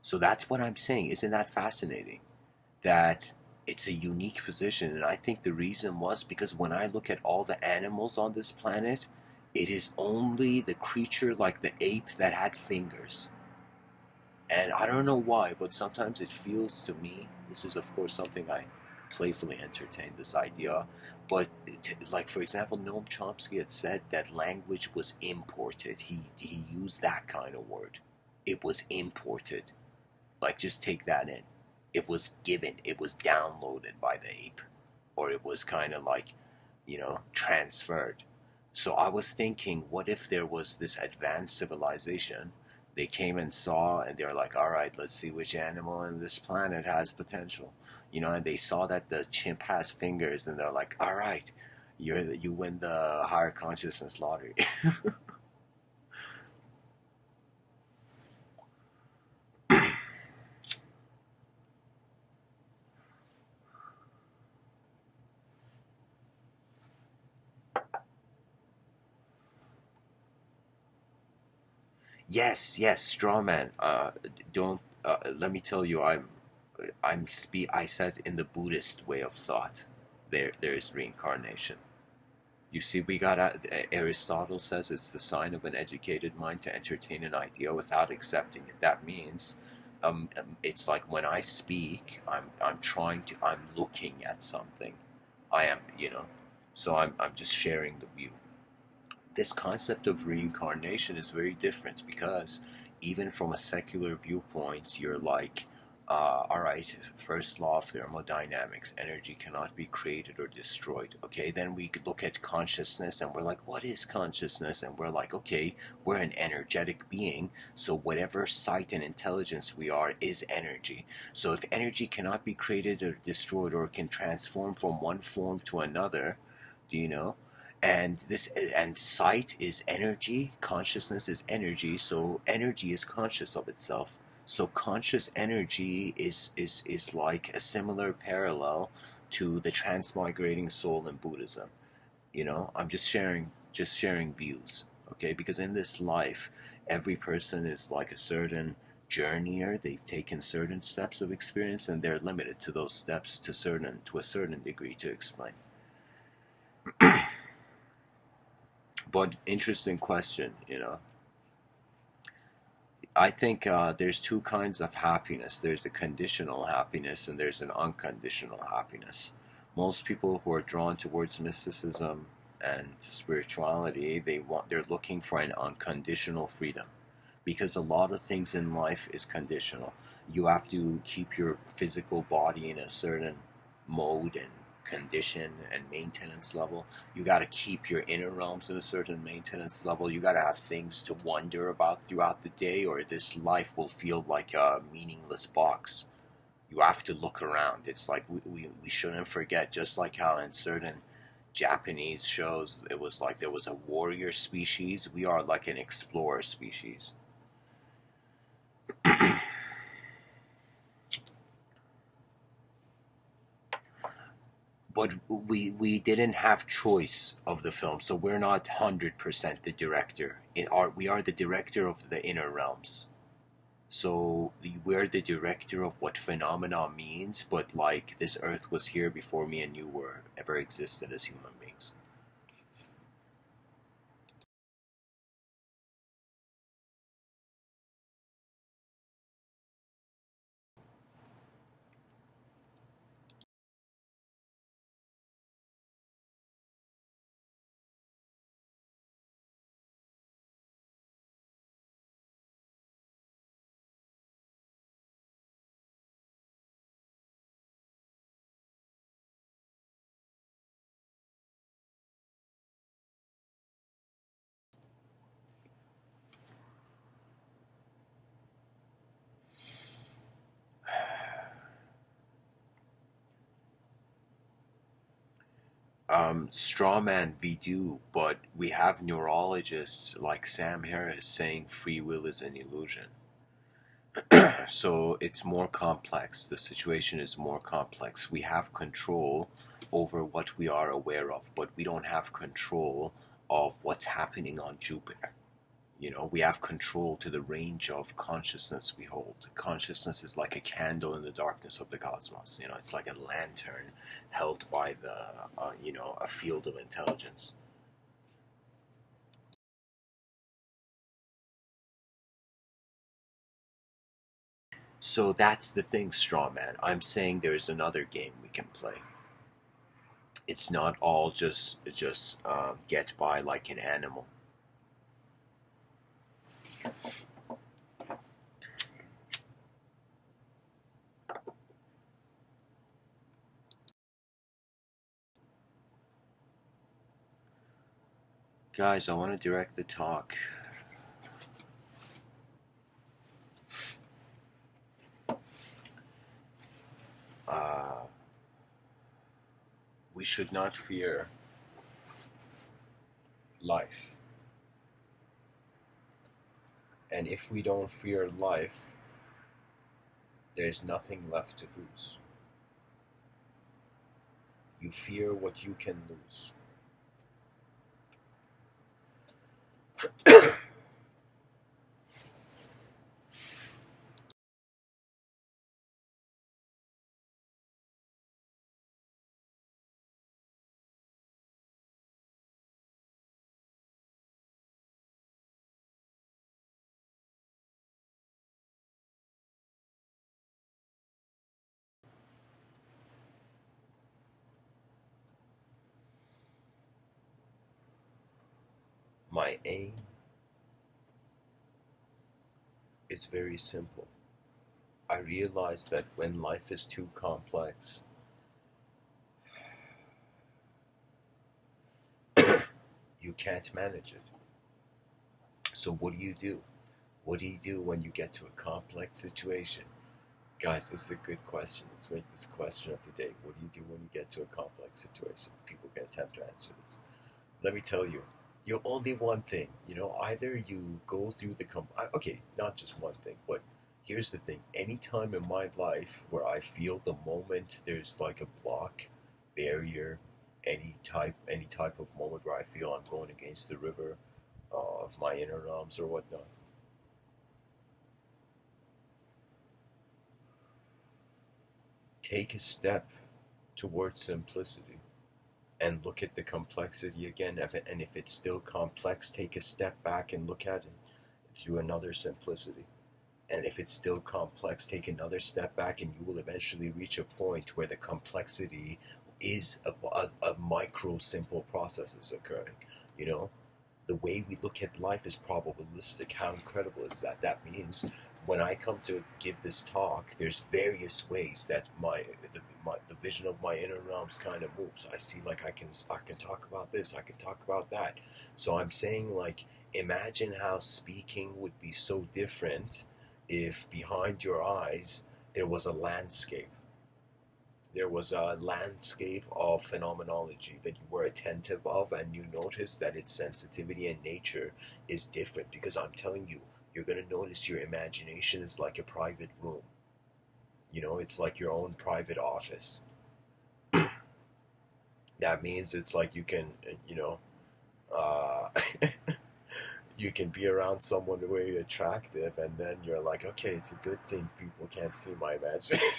So that's what I'm saying. Isn't that fascinating? That it's a unique position, and I think the reason was because when I look at all the animals on this planet, it is only the creature like the ape that had fingers. And I don't know why, but sometimes it feels to me, this is of course something I playfully entertain this idea, but like for example, Noam Chomsky had said that language was imported. He used that kind of word. It was imported. Like just take that in. It was given, it was downloaded by the ape. Or it was kind of like, transferred. So I was thinking, what if there was this advanced civilization? They came and saw, and they're like, all right, let's see which animal on this planet has potential. And they saw that the chimp has fingers, and they're like, all right, you win the higher consciousness lottery. Yes, yes, straw man. Don't. Let me tell you, I said in the Buddhist way of thought, there is reincarnation. You see, we got Aristotle says it's the sign of an educated mind to entertain an idea without accepting it. That means, it's like when I speak, I'm looking at something. I am, so I'm just sharing the view. this concept of reincarnation is very different, because even from a secular viewpoint, you're like, all right, first law of thermodynamics, energy cannot be created or destroyed. Okay, then we could look at consciousness and we're like, what is consciousness? And we're like, okay, we're an energetic being, so whatever sight and intelligence we are is energy. So if energy cannot be created or destroyed, or can transform from one form to another, do you know? And sight is energy, consciousness is energy, so energy is conscious of itself. So conscious energy is like a similar parallel to the transmigrating soul in Buddhism. I'm just sharing views, okay? Because in this life, every person is like a certain journeyer. They've taken certain steps of experience, and they're limited to those steps to a certain degree to explain. But interesting question. I think there's two kinds of happiness. There's a conditional happiness and there's an unconditional happiness. Most people who are drawn towards mysticism and spirituality, they're looking for an unconditional freedom, because a lot of things in life is conditional. You have to keep your physical body in a certain mode and condition and maintenance level. You got to keep your inner realms in a certain maintenance level. You got to have things to wonder about throughout the day, or this life will feel like a meaningless box. You have to look around. It's like we shouldn't forget, just like how in certain Japanese shows it was like there was a warrior species, we are like an explorer species. But we didn't have choice of the film, so we're not 100% the director. We are the director of the inner realms. So we're the director of what phenomena means, but like this earth was here before me and you were ever existed as human beings. Strawman we do, but we have neurologists like Sam Harris saying free will is an illusion. So it's more complex. The situation is more complex. We have control over what we are aware of, but we don't have control of what's happening on Jupiter. We have control to the range of consciousness we hold. Consciousness is like a candle in the darkness of the cosmos. It's like a lantern held by a field of intelligence. So that's the thing, Strawman. I'm saying there's another game we can play. It's not all just get by like an animal. Guys, I want to direct the talk. Uh, we should not fear life. And if we don't fear life, there's nothing left to lose. You fear what you can lose. My aim is very simple. I realize that when life is too complex, you can't manage it. So what do you do? What do you do when you get to a complex situation? Guys, this is a good question. Let's make this question of the day. What do you do when you get to a complex situation? People can attempt to answer this. Let me tell you, you're only one thing. Either you go through okay, not just one thing, but here's the thing. Any time in my life where I feel the moment there's like a block, barrier, any type of moment where I feel I'm going against the river of my inner realms or whatnot, take a step towards simplicity and look at the complexity again. And if it's still complex, take a step back and look at it through another simplicity. And if it's still complex, take another step back, and you will eventually reach a point where the complexity is a micro simple processes occurring. You know, the way we look at life is probabilistic. How incredible is that? That means when I come to give this talk, there's various ways that the vision of my inner realms kind of moves. I see like I can talk about this, I can talk about that. So I'm saying like imagine how speaking would be so different if behind your eyes there was a landscape. There was a landscape of phenomenology that you were attentive of, and you notice that its sensitivity and nature is different. Because I'm telling you, you're going to notice your imagination is like a private room. It's like your own private office. That means it's like you can, uh, you can be around someone very attractive, and then you're like, okay, it's a good thing people can't see my imagination.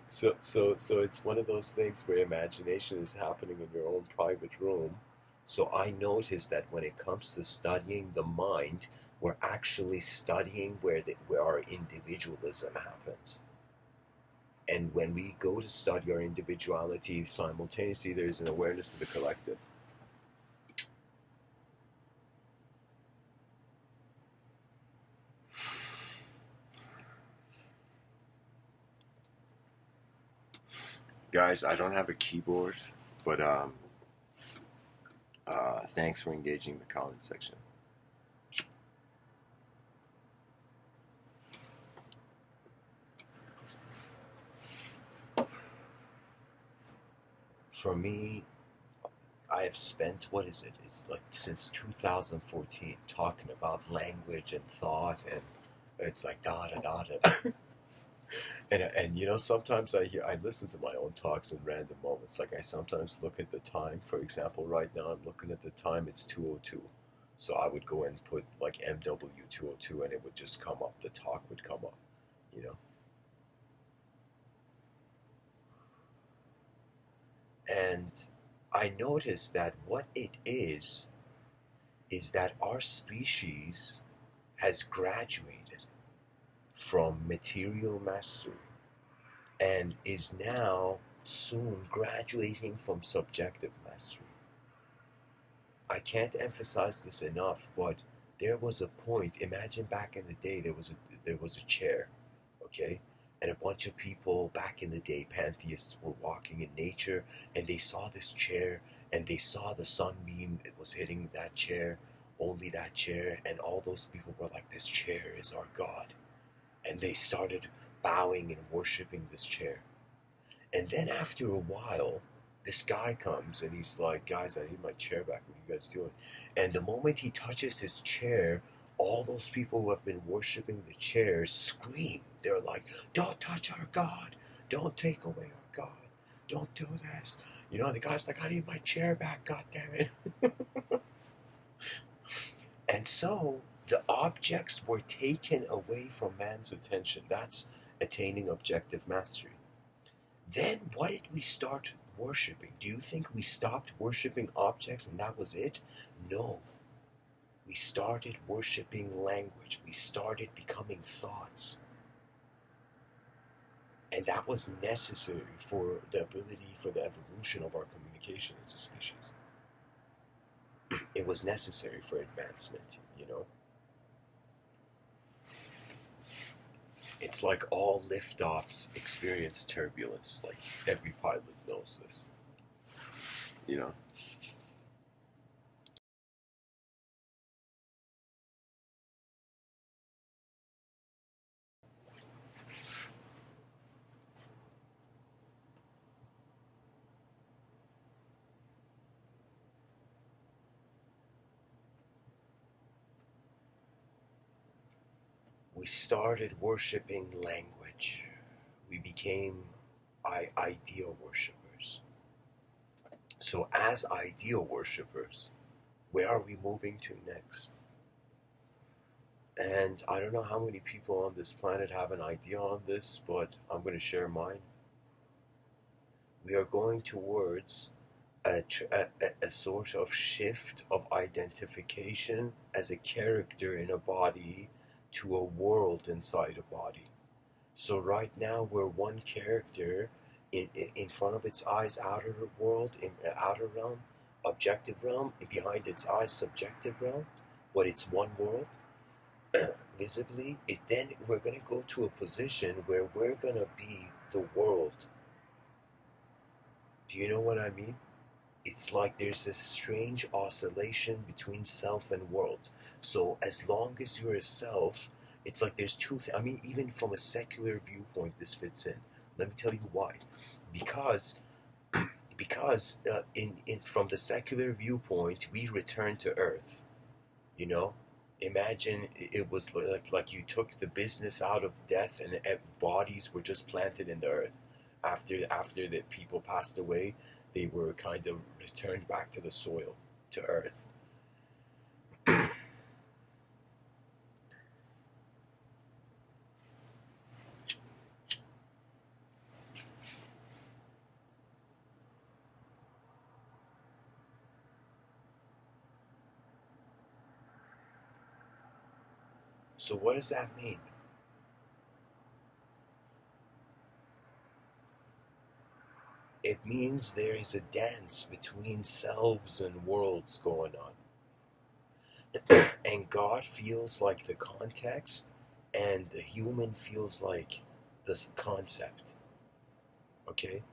So it's one of those things where imagination is happening in your own private room. So I notice that when it comes to studying the mind, we're actually studying where our individualism happens. And when we go to study our individuality simultaneously, there's an awareness of the collective. Guys, I don't have a keyboard, but thanks for engaging the comment section. For me, I have spent, what is it? It's like since 2014 talking about language and thought, and it's like da da da da. And sometimes I listen to my own talks in random moments. Like I sometimes look at the time. For example, right now I'm looking at the time. It's 2:02. So I would go and put like MW202, and it would just come up. The talk would come up. You know. And I noticed that what it is that our species has graduated from material mastery and is now soon graduating from subjective mastery. I can't emphasize this enough, but there was a point. Imagine back in the day, there was a chair, okay, and a bunch of people back in the day, pantheists, were walking in nature, and they saw this chair, and they saw the sunbeam. It was hitting that chair, only that chair, and all those people were like, "This chair is our god," and they started bowing and worshiping this chair. And then after a while, this guy comes and he's like, "Guys, I need my chair back. What are you guys doing?" And the moment he touches his chair, all those people who have been worshiping the chair scream. They're like, "Don't touch our God. Don't take away our God. Don't do this." The guy's like, "I need my chair back, God damn it." And so the objects were taken away from man's attention. That's attaining objective mastery. Then what did we start worshiping? Do you think we stopped worshiping objects and that was it? No. We started worshiping language. We started becoming thoughts. And that was necessary for the ability, for the evolution of our communication as a species. It was necessary for advancement, you know? It's like all liftoffs experience turbulence. Like every pilot knows this, you know? We started worshiping language. We became ideal worshippers. So, as ideal worshippers, where are we moving to next? And I don't know how many people on this planet have an idea on this, but I'm going to share mine. We are going towards a sort of shift of identification as a character in a body to a world inside a body. So right now we're one character in front of its eyes, outer world, in outer realm, objective realm, and behind its eyes, subjective realm, but it's one world. Visibly, then we're going to go to a position where we're going to be the world. Do you know what I mean? It's like there's this strange oscillation between self and world. So as long as you're a self, it's like there's two I mean, even from a secular viewpoint, this fits in. Let me tell you why. Because in from the secular viewpoint, we return to Earth. You know, imagine it was like you took the business out of death, and bodies were just planted in the earth. After the people passed away, they were kind of returned back to the soil, to earth. So what does that mean? It means there is a dance between selves and worlds going on. And God feels like the context, and the human feels like this concept. Okay?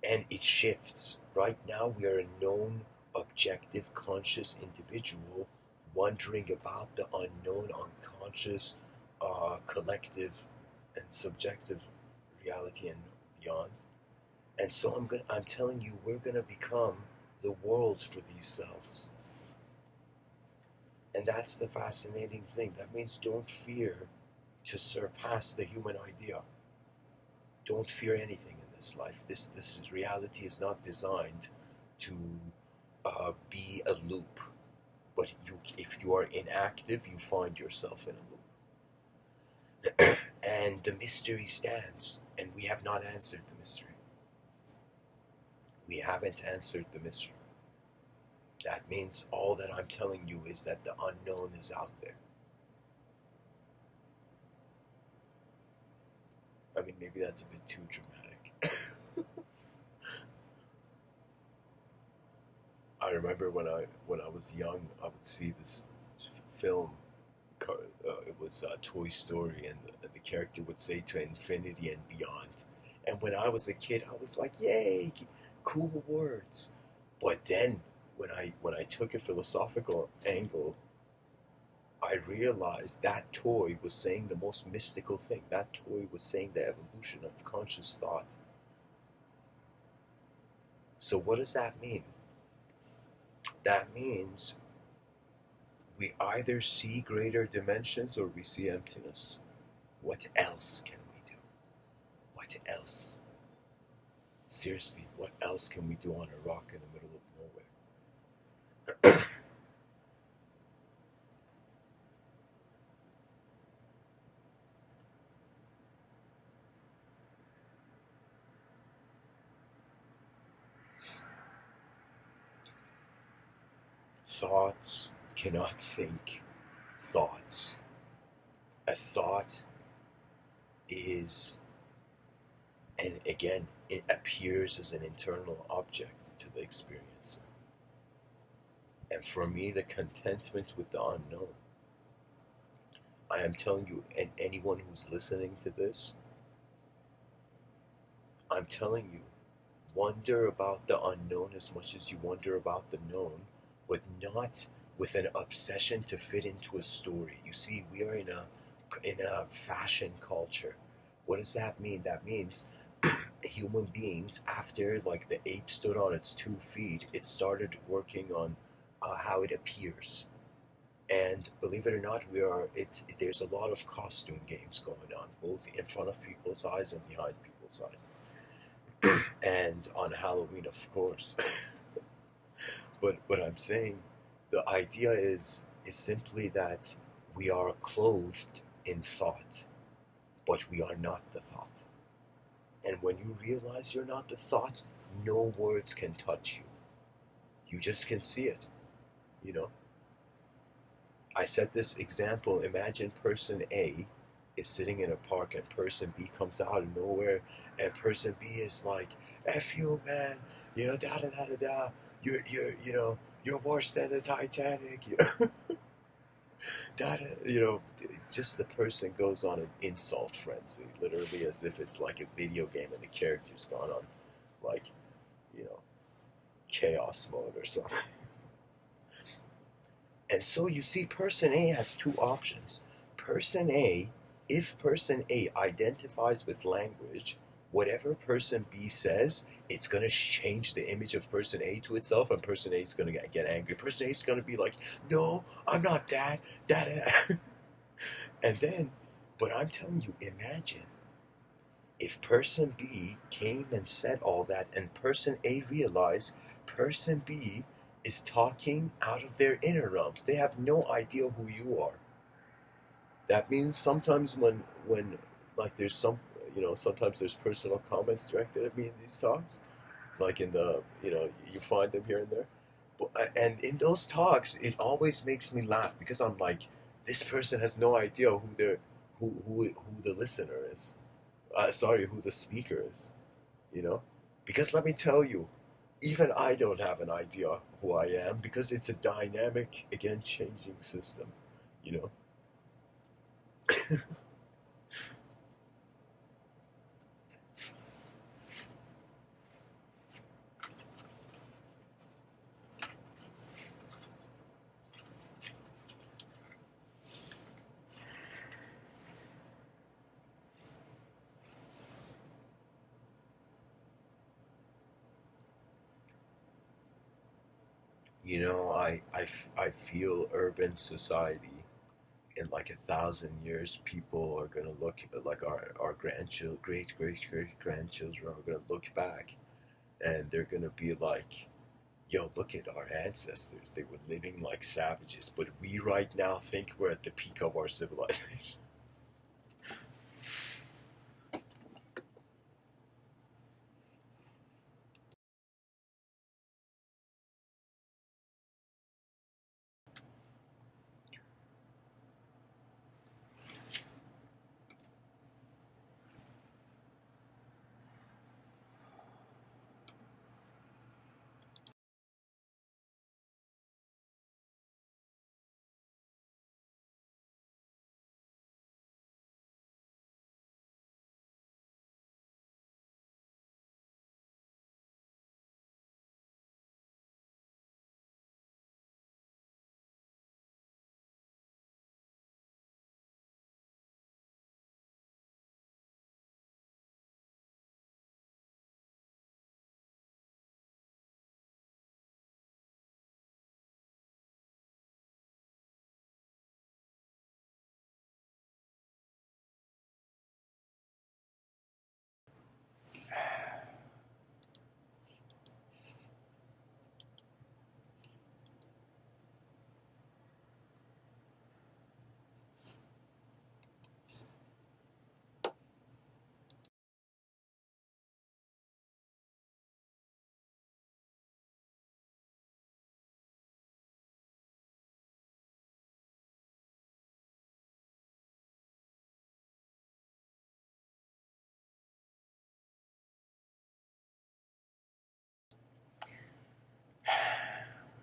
And it shifts. Right now, we are a known, objective, conscious individual wondering about the unknown, unconscious, collective, and subjective reality and beyond. And so I'm telling you, we're gonna become the world for these selves. And that's the fascinating thing. That means don't fear to surpass the human idea. Don't fear anything in this life. This reality is not designed to be a loop. But if you are inactive, you find yourself in a loop. And the mystery stands, and we have not answered the mystery. We haven't answered the mystery. That means all that I'm telling you is that the unknown is out there. I mean, maybe that's a bit too dramatic. I remember when I was young, I would see this film. It was Toy Story, and the character would say to infinity and beyond. And when I was a kid, I was like, "Yay, cool words!" But then, when I took a philosophical angle, I realized that toy was saying the most mystical thing. That toy was saying the evolution of conscious thought. So what does that mean? That means we either see greater dimensions or we see emptiness. What else can we do? What else? Seriously, what else can we do on a rock in the middle of nowhere? Thoughts cannot think thoughts. A thought is, and again, it appears as an internal object to the experiencer. And for me, the contentment with the unknown. I am telling you, and anyone who's listening to this, I'm telling you, wonder about the unknown as much as you wonder about the known, but not with an obsession to fit into a story. You see, we are in a fashion culture. What does that mean? That means human beings, after like the ape stood on its 2 feet, it started working on how it appears. And believe it or not, there's a lot of costume games going on, both in front of people's eyes and behind people's eyes. And on Halloween, of course. But I'm saying the idea is simply that we are clothed in thought, but we are not the thought. And when you realize you're not the thought, no words can touch you. You just can see it, you know? I said this example, imagine person A is sitting in a park and person B comes out of nowhere and person B is like, F you man, da da da da da, you're worse than the Titanic, da da, just the person goes on an insult frenzy, literally as if it's like a video game and the character's gone on like, you know, chaos mode or something. And so you see, person A has two options. Person A, if person A identifies with language, whatever person B says, it's going to change the image of person A to itself, and person A is going to get angry. Person A is going to be like, no, I'm not that, that. And then, but I'm telling you, imagine if person B came and said all that, and person A realized person B is talking out of their inner realms. They have no idea who you are. That means sometimes when like there's sometimes there's personal comments directed at me in these talks, like in the you find them here and there. And in those talks, it always makes me laugh because I'm like, this person has no idea who the listener is. Sorry, who the speaker is. You know, because let me tell you, even I don't have an idea who I am because it's a dynamic, again, changing system. You know. I feel urban society in like 1,000 years, people are gonna look like our grandchildren, great grandchildren are gonna look back, and they're gonna be like, "Yo, look at our ancestors. They were living like savages, but we right now think we're at the peak of our civilization."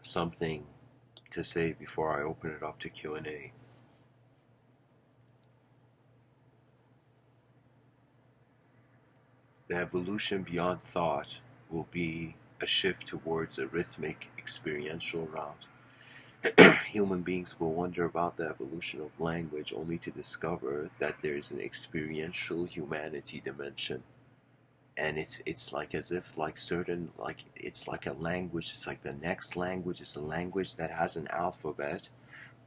Something to say before I open it up to Q&A. The evolution beyond thought will be a shift towards a rhythmic experiential route. Human beings will wonder about the evolution of language only to discover that there is an experiential humanity dimension. And it's like as if like certain like it's like a language, it's like the next language is a language that has an alphabet,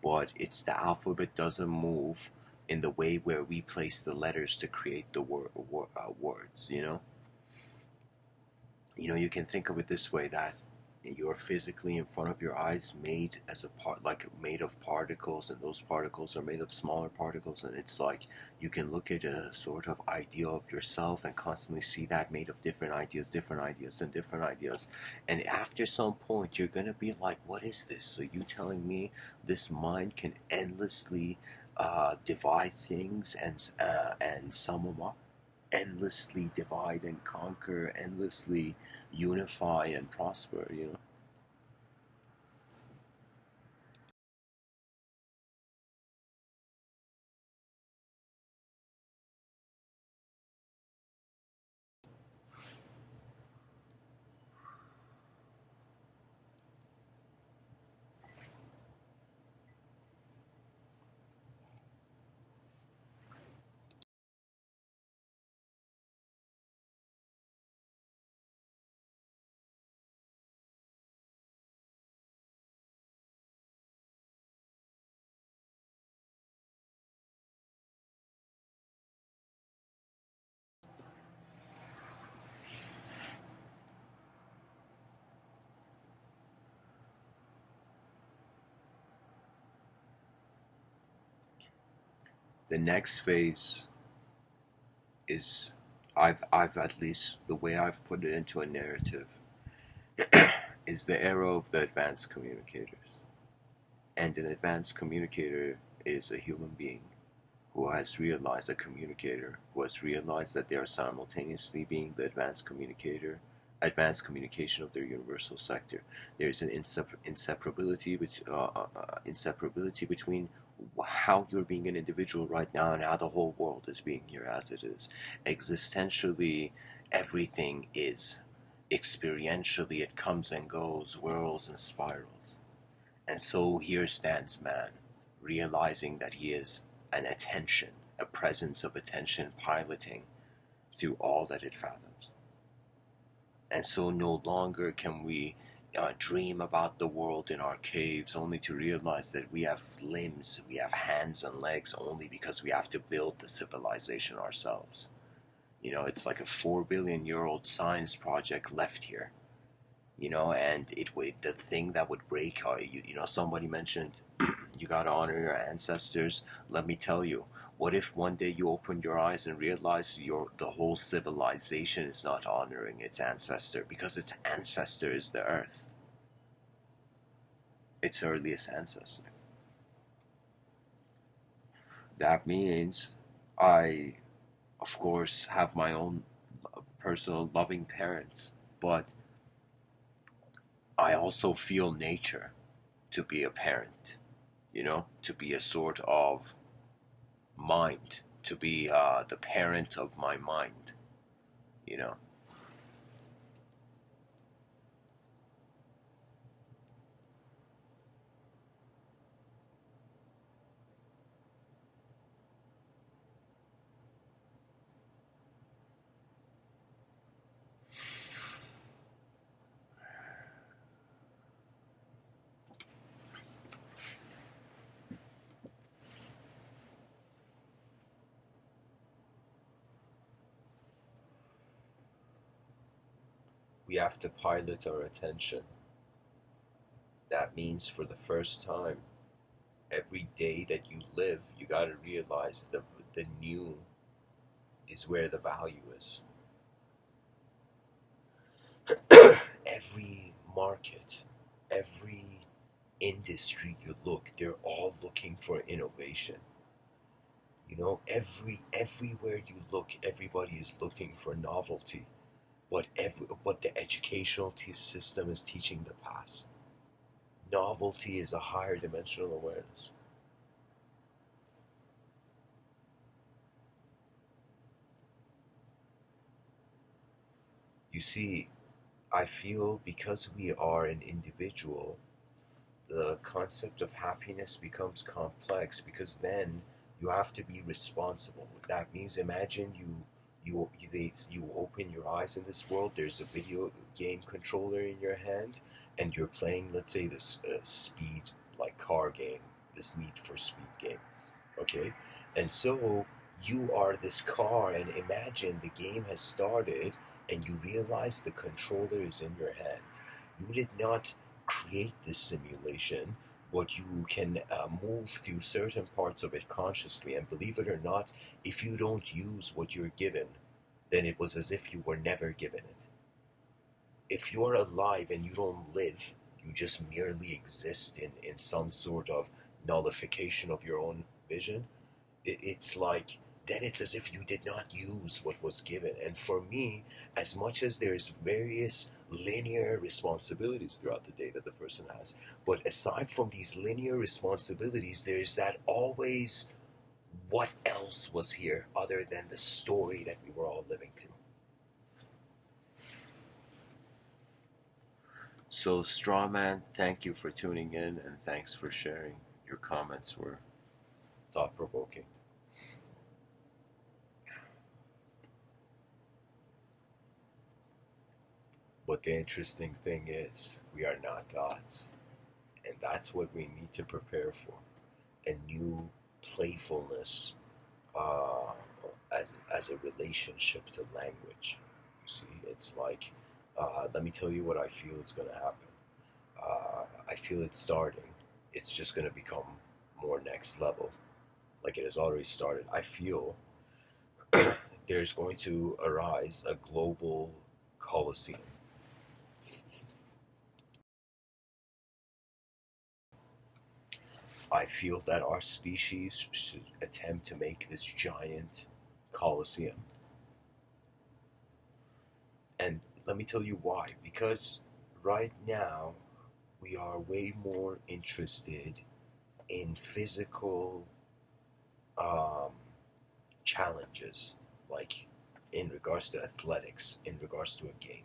but it's the alphabet doesn't move in the way where we place the letters to create the words, you know. You can think of it this way, that you're physically in front of your eyes, made as a part, like made of particles, and those particles are made of smaller particles, and it's like you can look at a sort of idea of yourself and constantly see that made of different ideas, and different ideas. And after some point you're gonna be like, what is this? So you telling me this mind can endlessly divide things and sum them up, endlessly divide and conquer, endlessly unify and prosper, you know? The next phase is, I've at least the way I've put it into a narrative, is the era of the advanced communicators. And an advanced communicator is a human being who has realized, a communicator who has realized that they are simultaneously being the advanced communicator, advanced communication of their universal sector. There is an inseparability between how you're being an individual right now and how the whole world is being here as it is. Existentially, everything is. Experientially, it comes and goes, whirls and spirals. And so here stands man, realizing that he is an attention, a presence of attention piloting through all that it fathoms. And so no longer can we dream about the world in our caves only to realize that we have limbs, we have hands and legs only because we have to build the civilization ourselves. It's like a 4 billion-year-old science project left here. And the thing that would break, somebody mentioned you gotta honor your ancestors. Let me tell you, what if one day you open your eyes and realize the whole civilization is not honoring its ancestor, because its ancestor is the earth, its earliest ancestor. That means I, of course, have my own personal loving parents, but I also feel nature to be a parent, to be a sort of mind, to be the parent of my mind, you know. We have to pilot our attention. That means for the first time, every day that you live, you got to realize the new is where the value is. Every market, every industry you look, they're all looking for innovation. Everywhere you look, everybody is looking for novelty. But the educational system is teaching the past. Novelty is a higher dimensional awareness. You see, I feel because we are an individual, the concept of happiness becomes complex because then you have to be responsible. That means imagine you open your eyes in this world. There's a video game controller in your hand, and you're playing, let's say, this speed like car game, this Need for Speed game. Okay, and so you are this car, and imagine the game has started, and you realize the controller is in your hand. You did not create this simulation, but you can move through certain parts of it consciously. And believe it or not, if you don't use what you're given, then it was as if you were never given it. If you're alive and you don't live, you just merely exist in some sort of nullification of your own vision. It's like, then it's as if you did not use what was given. And for me, as much as there's various linear responsibilities throughout the day that the person has, but aside from these linear responsibilities, there's that always what else was here other than the story that we were all living through. So, Strawman, thank you for tuning in and thanks for sharing. Your comments were Thought provoking. But the interesting thing is, we are not thoughts. And that's what we need to prepare for. A new playfulness uh, as a relationship to language. You see, it's like, let me tell you what I feel is going to happen. I feel it's starting. It's just going to become more next level, like it has already started. I feel there's going to arise a global Colosseum. I feel that our species should attempt to make this giant Colosseum. And let me tell you why. Because right now, we are way more interested in physical um, challenges, like in regards to athletics, in regards to a game.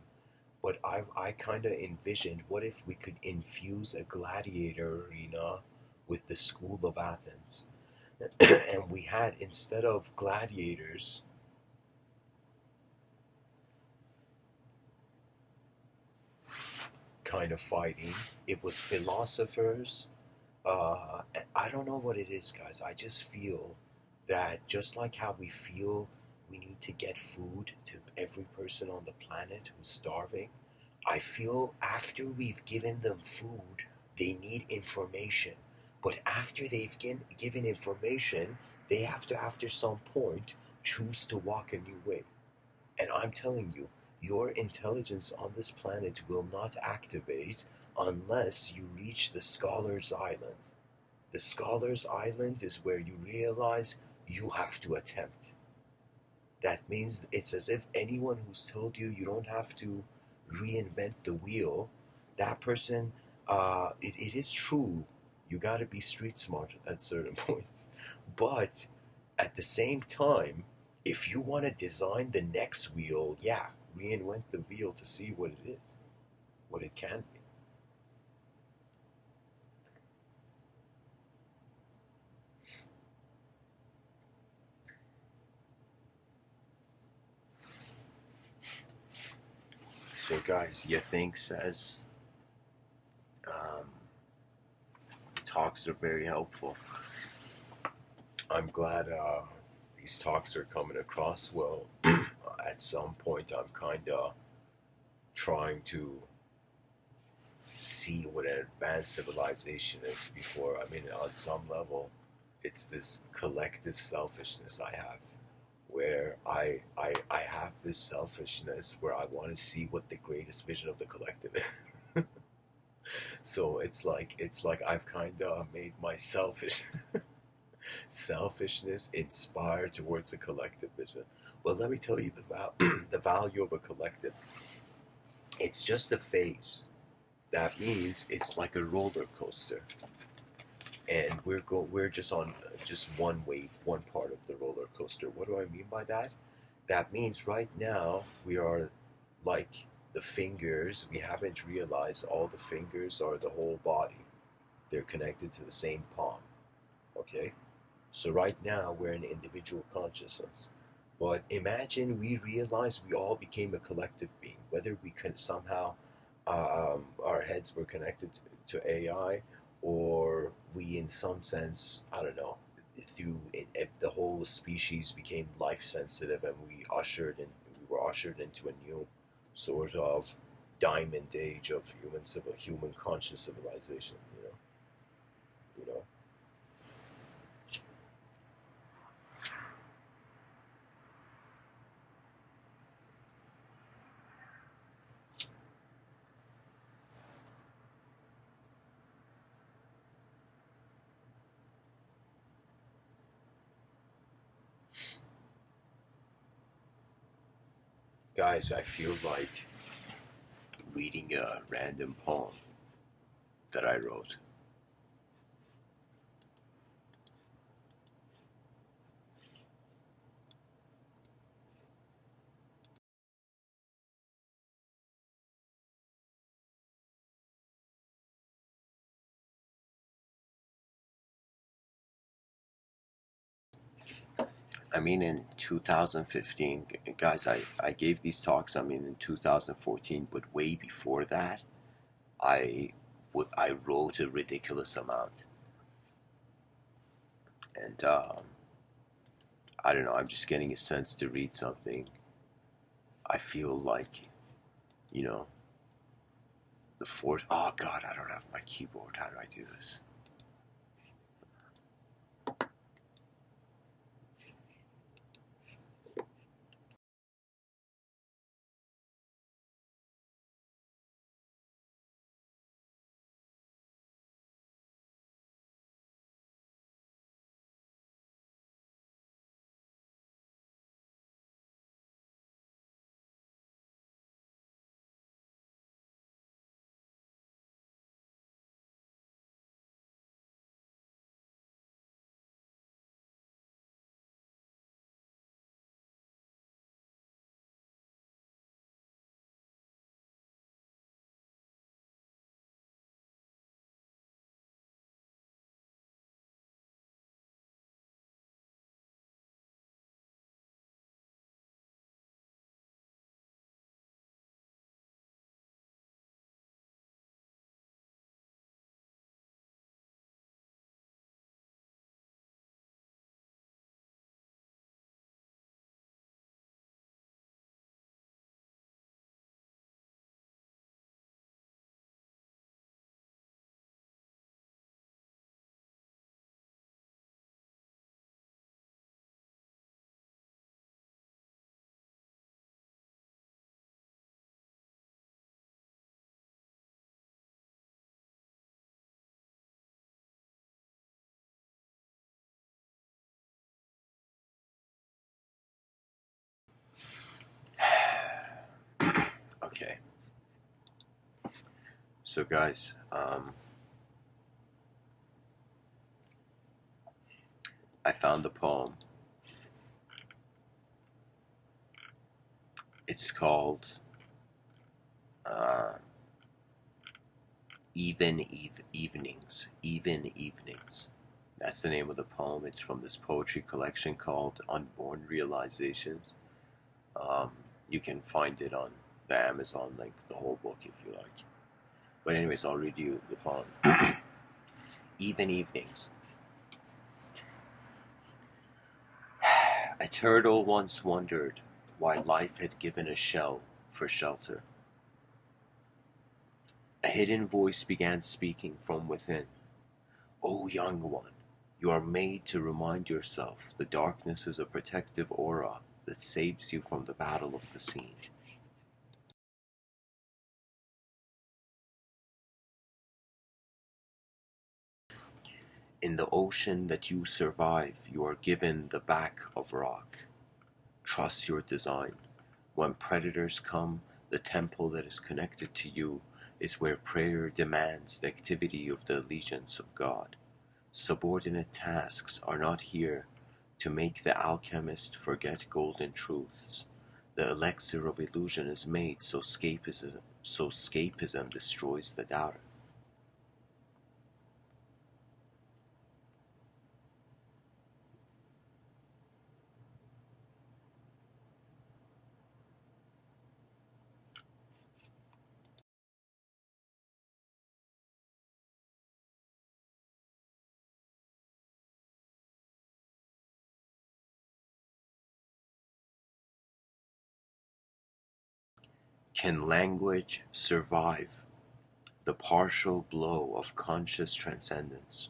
But I kind of envisioned, what if we could infuse a gladiator arena with the School of Athens? And we had, instead of gladiators kind of fighting, it was philosophers. And I don't know what it is, guys. I just feel that just like how we feel we need to get food to every person on the planet who's starving, I feel after we've given them food, they need information. But after they've given information, they have to, after some point, choose to walk a new way. And I'm telling you, your intelligence on this planet will not activate unless you reach the Scholar's Island. The Scholar's Island is where you realize you have to attempt. That means it's as if anyone who's told you you don't have to reinvent the wheel, that person, it is true, you gotta be street smart at certain points. But at the same time, if you want to design the next wheel, yeah, reinvent the wheel to see what it is, what it can be. so, guys. Yathink says um, talks are very helpful. I'm glad these talks are coming across well. At some point, I'm kind of trying to see what an advanced civilization is before. I mean, on some level, it's this collective selfishness I have, where I have this selfishness where I want to see what the greatest vision of the collective is. So it's like I've kind of made my selfishness inspire towards a collective vision. Well, let me tell you the value of a collective. It's just a phase. That means it's like a roller coaster, and we're just on just one wave, one part of the roller coaster. What do I mean by that? That means right now we are like the fingers. We haven't realized all the fingers are the whole body. They're connected to the same palm. Okay? So right now we're an individual consciousness. But imagine we realize we all became a collective being, whether we can somehow our heads were connected to AI, or we, in some sense, I don't know, through it, the whole species became life sensitive, and we were ushered into a new sort of diamond age of human conscious civilization. You know. Guys, I feel like reading a random poem that I wrote. I mean, in 2015, guys, I gave these talks, I mean, in 2014, but way before that, I wrote a ridiculous amount. And I don't know, I'm just getting a sense to read something. I feel like, you know, the fourth. Oh, God, I don't have my keyboard. How do I do this? Okay. So, guys, I found the poem. It's called uh, Evenings. Even Evenings. That's the name of the poem. It's from this poetry collection called Unborn Realizations. Um, you can find it on the Amazon link, the whole book, if you like. But anyways, I'll read you the poem. Even Evenings. A turtle once wondered why life had given a shell for shelter. A hidden voice began speaking from within. O young one, you are made to remind yourself the darkness is a protective aura that saves you from the battle of the scene. In the ocean that you survive, you are given the back of rock. Trust your design. When predators come, the temple that is connected to you is where prayer demands the activity of the allegiance of God. Subordinate tasks are not here to make the alchemist forget golden truths. The elixir of illusion is made so escapism destroys the doubter. Can language survive the partial blow of conscious transcendence?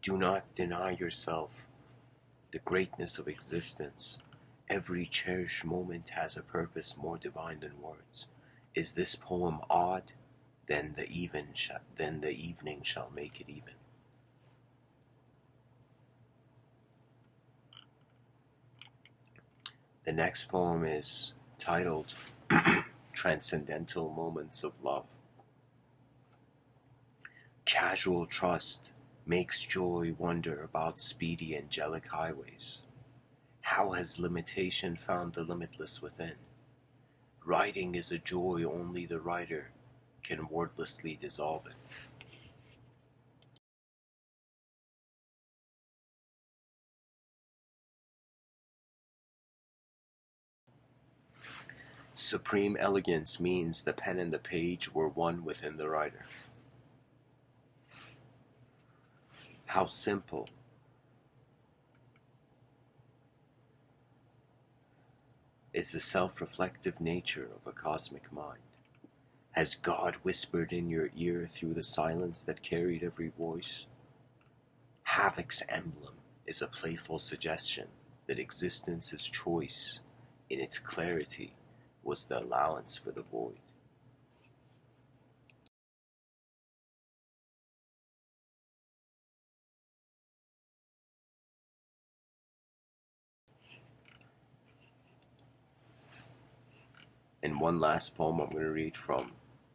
Do not deny yourself the greatness of existence. Every cherished moment has a purpose more divine than words. Is this poem odd? Then the evening shall make it even. The next poem is titled Transcendental Moments of Love. Casual trust makes joy wonder about speedy angelic highways. How has limitation found the limitless within? Writing is a joy only the writer can wordlessly dissolve it. Supreme elegance means the pen and the page were one within the writer. How simple is the self-reflective nature of a cosmic mind. Has God whispered in your ear through the silence that carried every voice? Havoc's emblem is a playful suggestion that existence's choice in its clarity was the allowance for the void. And one last poem I'm going to read from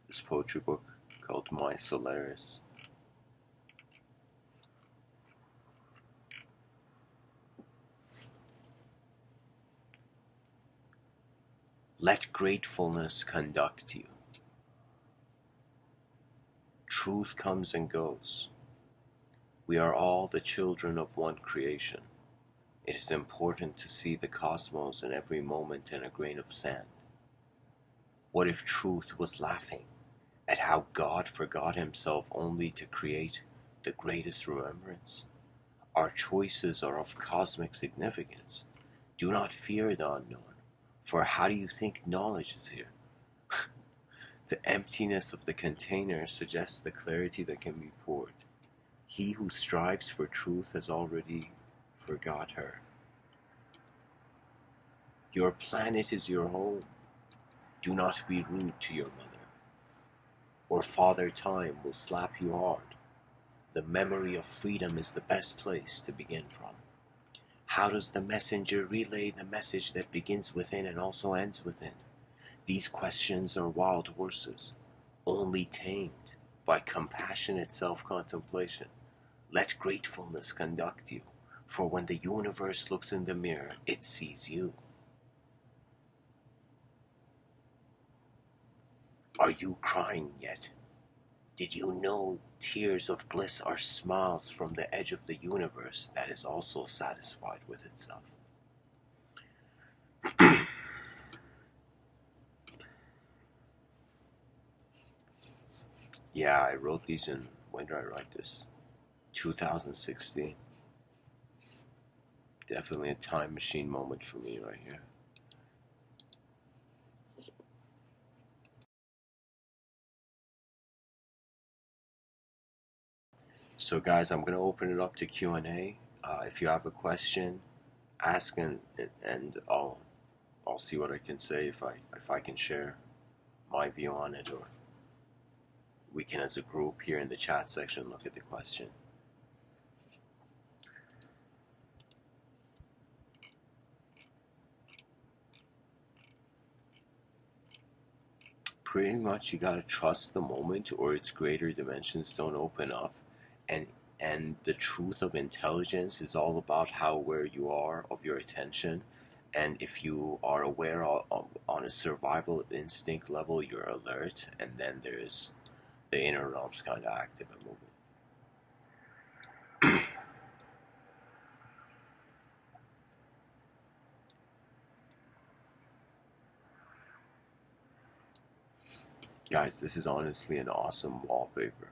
this poetry book called My Solaris. Let gratefulness conduct you. Truth comes and goes. We are all the children of one creation. It is important to see the cosmos in every moment in a grain of sand. What if truth was laughing at how God forgot himself only to create the greatest remembrance? Our choices are of cosmic significance. Do not fear the unknown, for how do you think knowledge is here? The emptiness of the container suggests the clarity that can be poured. He who strives for truth has already forgot her. Your planet is your home. Do not be rude to your mother, or Father Time will slap you hard. The memory of freedom is the best place to begin from. How does the messenger relay the message that begins within and also ends within? These questions are wild horses, only tamed by compassionate self-contemplation. Let gratefulness conduct you, for when the universe looks in the mirror, it sees you. Are you crying yet? Did you know tears of bliss are smiles from the edge of the universe that is also satisfied with itself? Yeah, I wrote these in, when did I write this? 2016. Definitely a time machine moment for me right here. So guys, I'm going to open it up to Q&A. If you have a question, ask and I'll see what I can say if I can share my view on it, or we can as a group here in the chat section look at the question. pretty much you gotta trust the moment, or its greater dimensions don't open up. and and the truth of intelligence is all about how aware you are of your attention. And if you are aware on a survival instinct level, you're alert, and then there's the inner realms kind of active and moving. Guys, this is honestly an awesome wallpaper.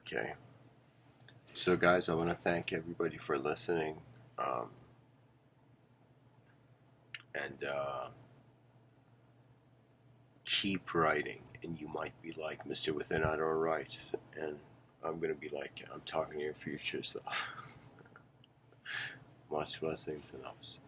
Okay. So, guys, I want to thank everybody for listening. And keep writing. And you might be like, Mr. Within, I don't write. And I'm going to be like, I'm talking to your future self. Much blessings and ups.